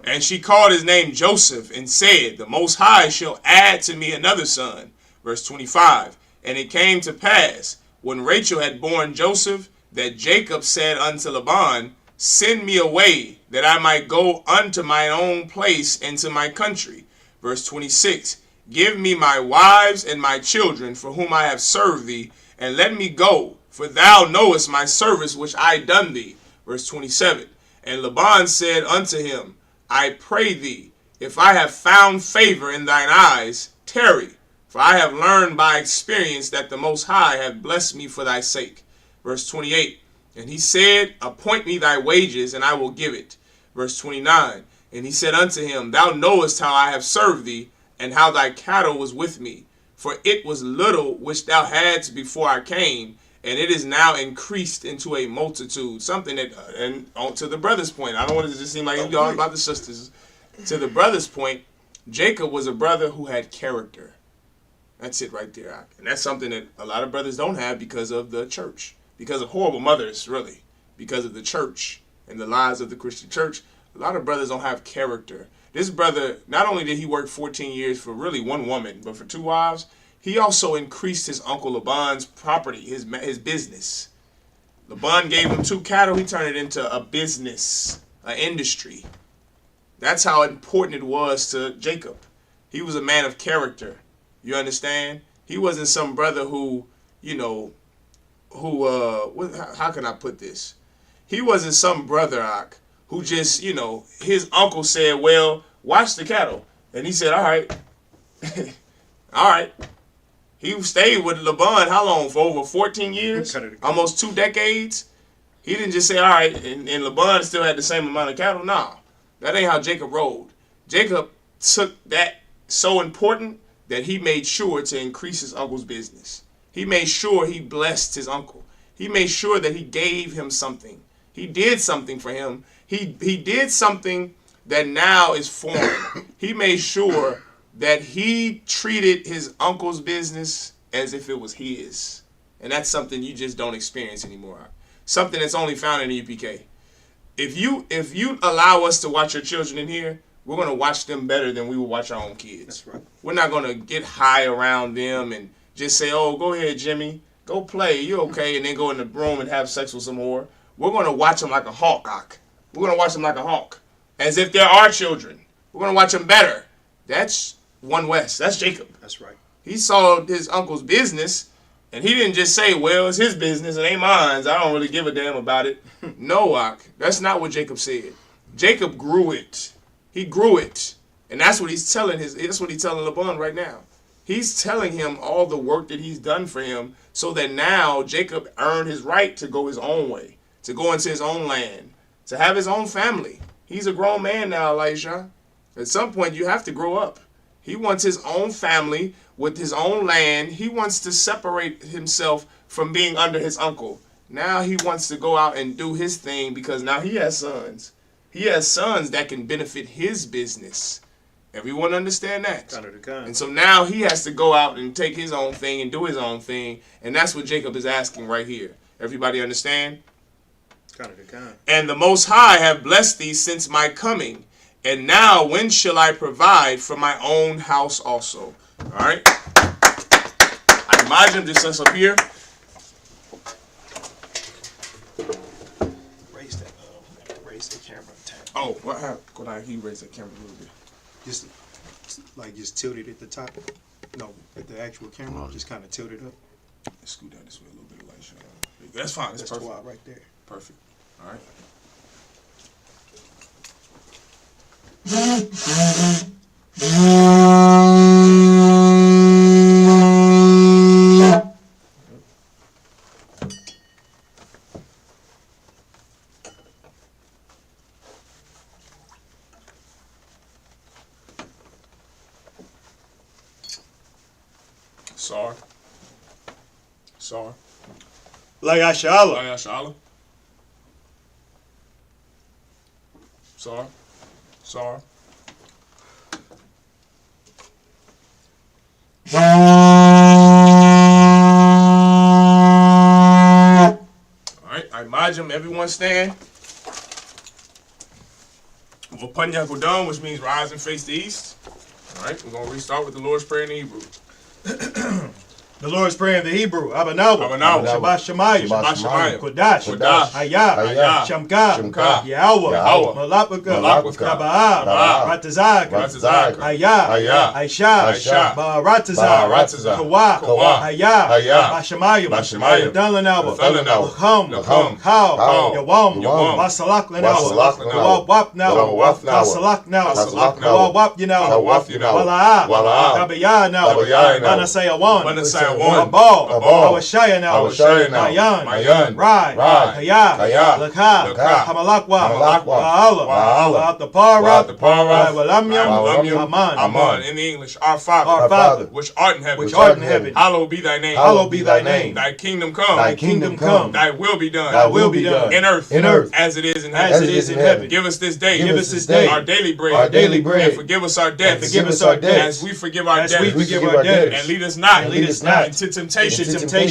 S2: And she called his name Joseph and said, the Most High shall add to me another son. Verse 25. And it came to pass, when Rachel had borne Joseph, that Jacob said unto Laban, send me away, that I might go unto mine own place into my country. Verse 26. Give me my wives and my children, for whom I have served thee, and let me go, for thou knowest my service which I done thee. Verse 27. And Laban said unto him, I pray thee, if I have found favor in thine eyes, tarry, for I have learned by experience that the Most High hath blessed me for thy sake. Verse 28. And he said, appoint me thy wages, and I will give it. Verse 29. And he said unto him, thou knowest how I have served thee, and how thy cattle was with me. For it was little which thou hadst before I came, and it is now increased into a multitude. Something that, and on to the brother's point, I don't want it to just seem like you're all about the sisters. To the brother's point, Jacob was a brother who had character. That's it right there. And that's something that a lot of brothers don't have because of the church. Because of horrible mothers, really. Because of the church and the lies of the Christian church. A lot of brothers don't have character. This brother, not only did he work 14 years for really one woman, but for 2 wives, he also increased his uncle Laban's property, his business. Laban gave him 2 cattle. He turned it into a business, an industry. That's how important it was to Jacob. He was a man of character. You understand? He wasn't some brother who, how can I put this? He wasn't some brother who just, his uncle said, well, watch the cattle. And he said, all right. All right. He stayed with Laban how long? For over 14 years? Almost 2 decades? He didn't just say, all right, and Laban still had the same amount of cattle? No. That ain't how Jacob rolled. Jacob took that so important that he made sure to increase his uncle's business. He made sure he blessed his uncle. He made sure that he gave him something. He did something for him. He did something that now is foreign. He made sure that he treated his uncle's business as if it was his. And that's something you just don't experience anymore. Something that's only found in the UPK. If you allow us to watch your children in here, we're going to watch them better than we will watch our own kids.
S1: That's right.
S2: We're not going to get high around them and just say, oh, go ahead, Jimmy. Go play. You're okay. And then go in the room and have sex with some more. We're going to watch them like a hawk. We're going to watch them like a hawk. As if they're our children. We're going to watch them better. That's One West. That's Jacob.
S1: That's right.
S2: He saw his uncle's business, and he didn't just say, well, it's his business. It ain't mine. I don't really give a damn about it. No, Ak. That's not what Jacob said. Jacob grew it. He grew it. And that's what he's telling Laban right now. He's telling him all the work that he's done for him so that now Jacob earned his right to go his own way, to go into his own land, to have his own family. He's a grown man now, Elisha. At some point, you have to grow up. He wants his own family with his own land. He wants to separate himself from being under his uncle. Now he wants to go out and do his thing because now he has sons. He has sons that can benefit his business. Everyone understand that? And so now he has to go out and take his own thing and do his own thing. And that's what Jacob is asking right here. Everybody understand? And the Most High have blessed thee since my coming. And now when shall I provide for my own house also? All right. I imagine this us up here.
S1: Raise the camera.
S2: Oh, what happened? Could I raise the camera a little bit?
S1: Just tilt it at the top. No, at the actual camera. Just kind of tilt it up.
S2: Let's scoot down this way a little bit. That's fine. That's perfect.
S1: Right there.
S2: Perfect. All right. Sar.
S1: Like Ashala.
S2: Sar. Alright, I imagine everyone stand. Vapanya Godon, which means rise and face the east. Alright, we're going to restart with the Lord's Prayer in Hebrew.
S1: The Lord's Prayer in the Hebrew. Abanawa. Shabbat Shemayim. Kodash. Hayah. Shamka. Yahweh. Malapaka. Kaba'ah. Ratazak. Hayah. Aisha. Ba'aratazak. Kawa. Hayah. Bashamayim. Dalanawa. Lacham. How. Yawam. Masalak Lanawa. Kawab Nawa. Kasalak Nawa. Kawab Yanawa. Wala'ah. Kabayah Nawa. Manasaya Abal, Awashaya now, Mayan, Rai, Kaya, Lakha, Hamalakwa, Wa'ala, the Parah, Walamyam,
S2: Aman. In the English, our Father, which art in heaven, hallowed be thy name, thy kingdom come, thy will be done, in earth, as it is in heaven. Give us this day, our daily bread, and forgive us our debts, as we forgive our debtors, and lead us not into temptation,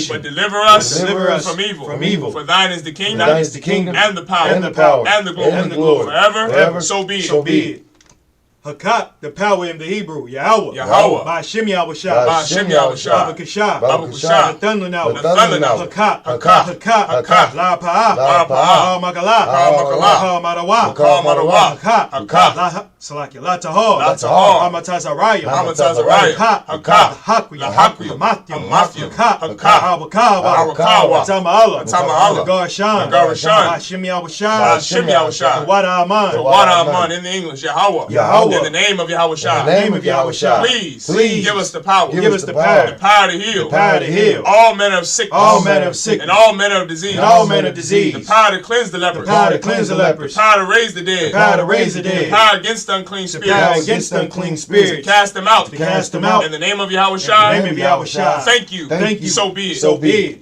S2: but deliver us from evil. For thine is the kingdom, and the power, and the glory, forever. So be it.
S1: Hakat, the power in the Hebrew, Yahweh. Ba'ashem Yahushua. Babakashah. Nathanawa. Hakat. La Pa'ah. Makalah. Marawa. Salakia. La Tahor. Hamatazariah. Hakwi. Matthew. Habakawa. Tama'ala. Garshan. Ba'ashem Yahushua. Wada Aman.
S2: In the English, Yahweh. In the name of Yahushua. Please give us the power. The power to heal. All manner of sickness. And all manner of disease. The power to cleanse the lepers. The power to raise the dead. The power against unclean spirits. To cast them out. In the name of Yahushua. Thank you. So be it.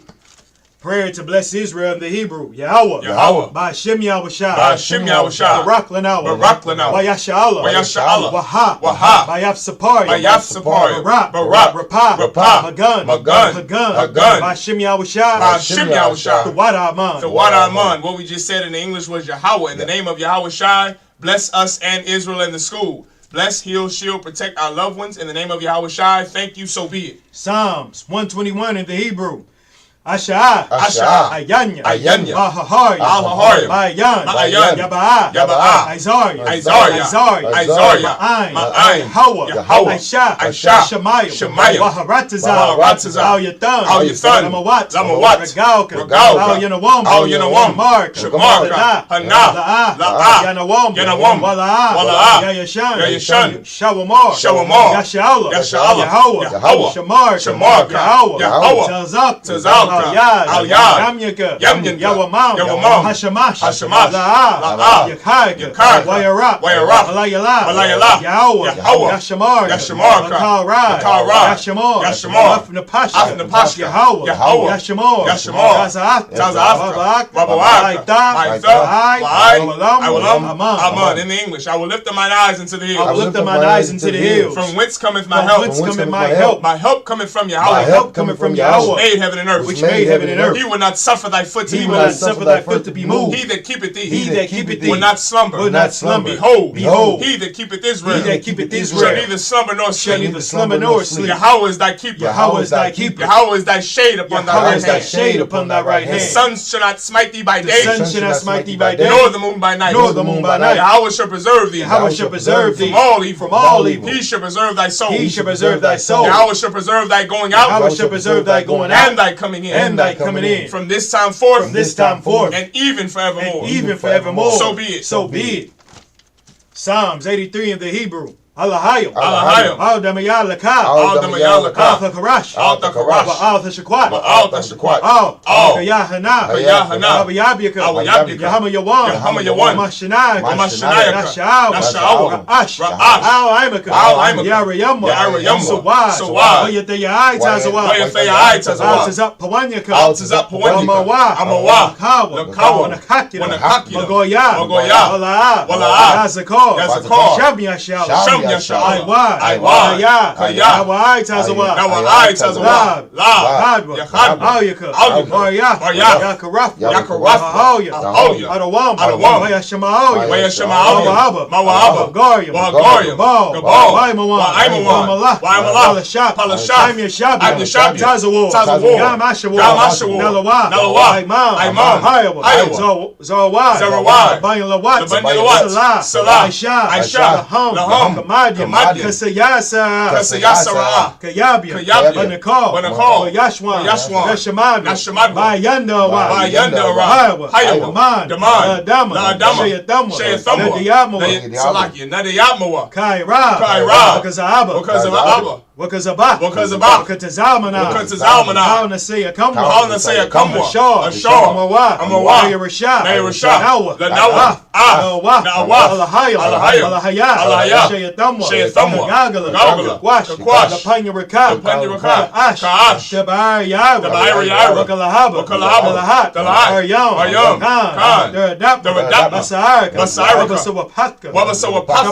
S1: Prayer to bless Israel in the Hebrew. Yahweh.
S2: Yahweh.
S1: Ba'ashem Yahushai.
S2: Ba'ashem Yahushai.
S1: Barak Lanawa.
S2: Barak Lanawa.
S1: Wayasha Allah.
S2: Wayasha Allah.
S1: Waha.
S2: Waha.
S1: Bayaf Sapari.
S2: Bayaf Sapari.
S1: Barak.
S2: Barak.
S1: Rapah.
S2: Rapah.
S1: Magun.
S2: Magun.
S1: Hagun.
S2: Hagun.
S1: Ba'ashem Yahushai.
S2: Ba'ashem Yahushai.
S1: Tawada Aman.
S2: Tawada Aman. What we just said in the English was Yahweh. In the name of Yahushai, bless us and Israel in the school. Bless, heal, shield, protect our loved ones. In the name of Yahushai, thank you, so be it.
S1: Psalms 121 in the Hebrew. Asha, Ayanya,
S2: Ahahaya,
S1: Ma'ayan, Yaba'a, Isaiah,
S2: Ma'ayin,
S1: Yahweh, Aisha, Shemayim, Waharataza, Al Yathan, Lamawat, Regalka, Al Yanawam, Shamarka,
S2: Hana, Yanawam,
S1: Wala'a, Yayashan, Shawamar, Yasha'Allah, Yahweh, Shamarka, Yahweh, Tazak, Al-Yad, Yamyaka, Yawamam, Hashamash, Yakhaika, Wayarap, Malayala, Yahweh, Yashamar, Makalrad, Yashamar, Afnapashka, Yahweh, Yashamar, Taza'afka,
S2: Aman. In the English, I will lift up mine eyes into the hills.
S1: I will lift up mine eyes into the hills.
S2: From whence cometh my help? My help cometh from Yahweh.
S1: My help cometh from Yahweh.
S2: Made heaven and earth.
S1: Made heaven and earth.
S2: He will not suffer thy foot to be moved.
S1: He will not suffer thy foot to be moved.
S2: He that keepeth thee.
S1: He that keepeth thee.
S2: Will not slumber.
S1: Will not slumber.
S2: Behold.
S1: He
S2: that keepeth Israel.
S1: He that keepeth Israel.
S2: Shall neither slumber nor sleep.
S1: Shall neither slumber nor sleep.
S2: Yahweh is thy keeper.
S1: Yahweh is thy keeper.
S2: Yahweh is thy shade upon thy right hand.
S1: Thy shade upon thy right hand.
S2: The sun shall not smite thee by day.
S1: The sun shall not smite thee by day.
S2: Nor the moon by night.
S1: Nor the moon by night.
S2: Yahweh shall preserve thee.
S1: Yahweh shall preserve thee
S2: from all evil.
S1: From all evil.
S2: He shall preserve thy soul.
S1: He shall preserve thy soul.
S2: Yahweh shall preserve thy going out.
S1: Yahweh shall preserve thy going out.
S2: And thy coming in.
S1: And thy coming in.
S2: From this time forth.
S1: From this time forth.
S2: And even forevermore.
S1: And even forevermore.
S2: So be it.
S1: So be it. Psalms 83 in the Hebrew. Allahayim.
S2: Al
S1: Damayalaka.
S2: Al
S1: Thakarash.
S2: Al Thakarash.
S1: Al Thashakwat.
S2: Al Thashakwat.
S1: Al
S2: Kayahana.
S1: Abayabika. Yahama Yawan. Mashanai. Nasha'aw. Ash. Al Imaka. Yarayama. Sawad. Wayatayai Tazawad. Al Tazap Pawanyaka. Amawa. Kawa. Nakakina. Magoya. Wala'a. Yazakar. Sham Yashal. Aiwad. Kaya. Tazawad. Lab. Alyaka. Yakaraf. Adawam. Wayashama. Mawaba. Garyam. Gabal. Waimawan. Palashap. Amyashab. Tazawad. Gamashawa. Nalawa. Imam. Zawad. Bayan Salah. Aisha. Kamadya. Kasayasa. Kayabya. Banakal. Yashwan. Nashamad. Bayanda. Hayawa. Dama. Shayathamwa. Nadiyamawa. Kaira. Because of Abba. Wakatazamana. Haunasaya Kamwa. Ashar. Amawa. Nayarasha. Nawa. Alahaya. Shayathamwa. Gagala. Kakwash. Lapanya Ash. Tabayara. Wakalahaba. Aryam. Khan. Daradap. Basaraka. Wabasawapaka.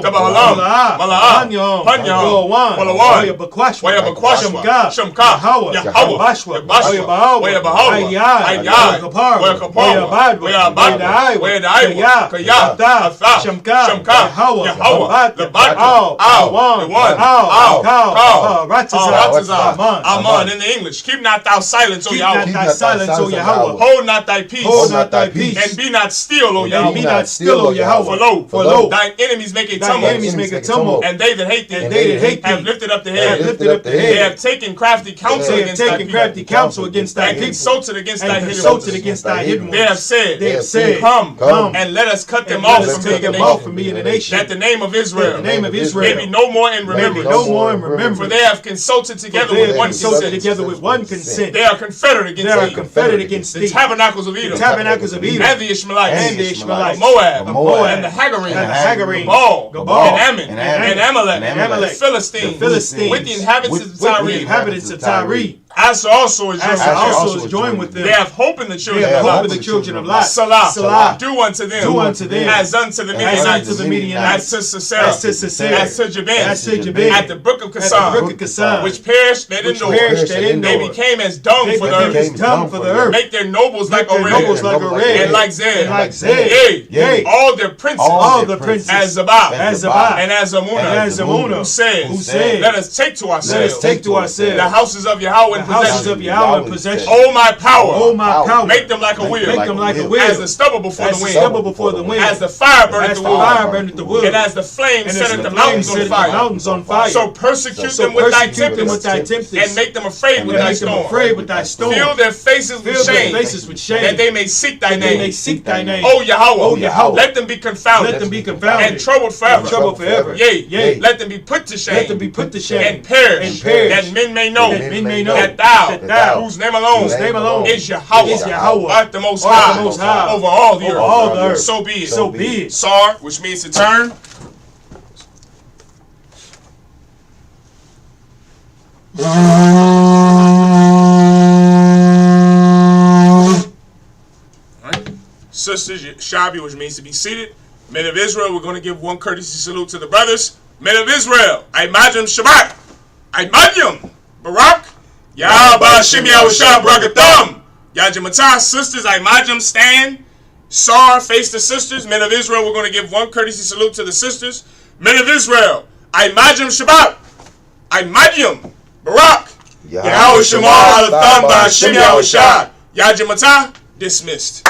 S1: Kabahalam. Mala'ah. Panyam. Waya Bakwash. Shamka. Yahweh. Bashwa. Ayyad. Kapar. Waya Daiwa. Kaya. Shamka. Yahweh. The Aman. In the English. Keep not thou silence, O Yahweh. Hold not thy peace. And be not still, O Yahweh. For lo, thine enemies make a tumult. And they that hate thee have lifted up the head. They have taken crafty counsel against thy people. And consulted against thy hidden. They have said, Come, and let us cut them off from me in the nation. That the name of Israel may be no more in remembrance. For they have consulted together with one consent. They are confederate against thee. The tabernacles of Edom. And the Ishmaelites. Moab. And the Hagarim. Gabal. And Ammon. And Amalek. The Philistines. With the inhabitants of Tyre.
S2: Asa also is joined
S1: Asa
S2: with them.
S1: also is joined with them.
S2: They have hope in the children
S1: They have
S2: of
S1: hope
S2: Lot.
S1: in the children of Lot.
S2: Salah.
S1: Salah.
S2: Do unto them.
S1: Do unto them.
S2: As unto the
S1: As unto
S2: Midianites.
S1: the Midianites.
S2: As to Sisera.
S1: As to Sisera.
S2: As to Jabin.
S1: As to Jabin.
S2: At the brook of
S1: At the brook of
S2: Kasan.
S1: Kasan.
S2: Which perished at
S1: Which
S2: Endor.
S1: perished at Endor.
S2: They became as dung
S1: They
S2: for the
S1: became as
S2: earth.
S1: dung for the earth.
S2: Make their nobles like
S1: Make their nobles
S2: Oreb.
S1: like Oreb.
S2: And like Zed.
S1: And like Zed.
S2: Yea.
S1: Yea.
S2: All their princes.
S1: All the princes.
S2: As Zabah.
S1: As Zabah.
S2: And as Amunah.
S1: And as Amunah.
S2: Who said,
S1: Who said,
S2: let us take to
S1: let us
S2: ourselves
S1: take to ourselves
S2: the houses of Yahweh in
S1: the houses
S2: possession.
S1: of Yahweh in possession.
S2: Oh my power.
S1: Oh my power.
S2: Make them like a wheel.
S1: Make them like a wheel.
S2: As the stubble before
S1: As
S2: the
S1: the
S2: wind.
S1: stubble before the wind.
S2: As the fire burneth
S1: As
S2: the
S1: the
S2: wood.
S1: fire burneth the wood.
S2: And as the flame
S1: And
S2: setteth
S1: as
S2: the
S1: the
S2: mountains
S1: flame
S2: on
S1: setteth the
S2: fire.
S1: mountains on fire.
S2: So persecute
S1: So
S2: them with thy
S1: persecute them with thy
S2: tempest.
S1: tempest.
S2: And make them afraid with
S1: And
S2: thy
S1: make them
S2: storm.
S1: afraid with thy storm.
S2: Fill their faces with
S1: Fill their
S2: shame.
S1: faces with shame.
S2: That they may seek thy
S1: That they may
S2: name.
S1: seek thy name.
S2: O Yahweh.
S1: O Yahweh.
S2: Let them be confounded.
S1: Let them be confounded.
S2: And troubled forever.
S1: And troubled forever.
S2: Yea.
S1: Yea.
S2: Let them be put to shame.
S1: Let them be put to shame.
S2: And perish.
S1: And perish.
S2: That men may know.
S1: That men may know.
S2: That thou.
S1: That thou.
S2: Whose name alone.
S1: Whose name alone.
S2: Is Yahweh.
S1: Is Yahweh.
S2: Art the most
S1: Art
S2: high.
S1: the most high.
S2: Over all the
S1: Over
S2: earth.
S1: all the earth.
S2: So be it.
S1: So be it.
S2: Sar, which means to turn. Alright. Sisters, Shabi, which means to be seated. Men of Israel, we're going to give one courtesy salute to the brothers. Men of Israel, Imajim Shabbat, Imajim Barak, Yahba Shim Yahushua Bragatham, Yajimatah, sisters, Imajim stand. Sar, face the sisters. Men of Israel, we're going to give one courtesy salute to the sisters. Men of Israel, Imajim Shabbat, Imajim Barak, Yahweh Shemar Alatham Ba Shim Yahushua, Yajimatah, dismissed.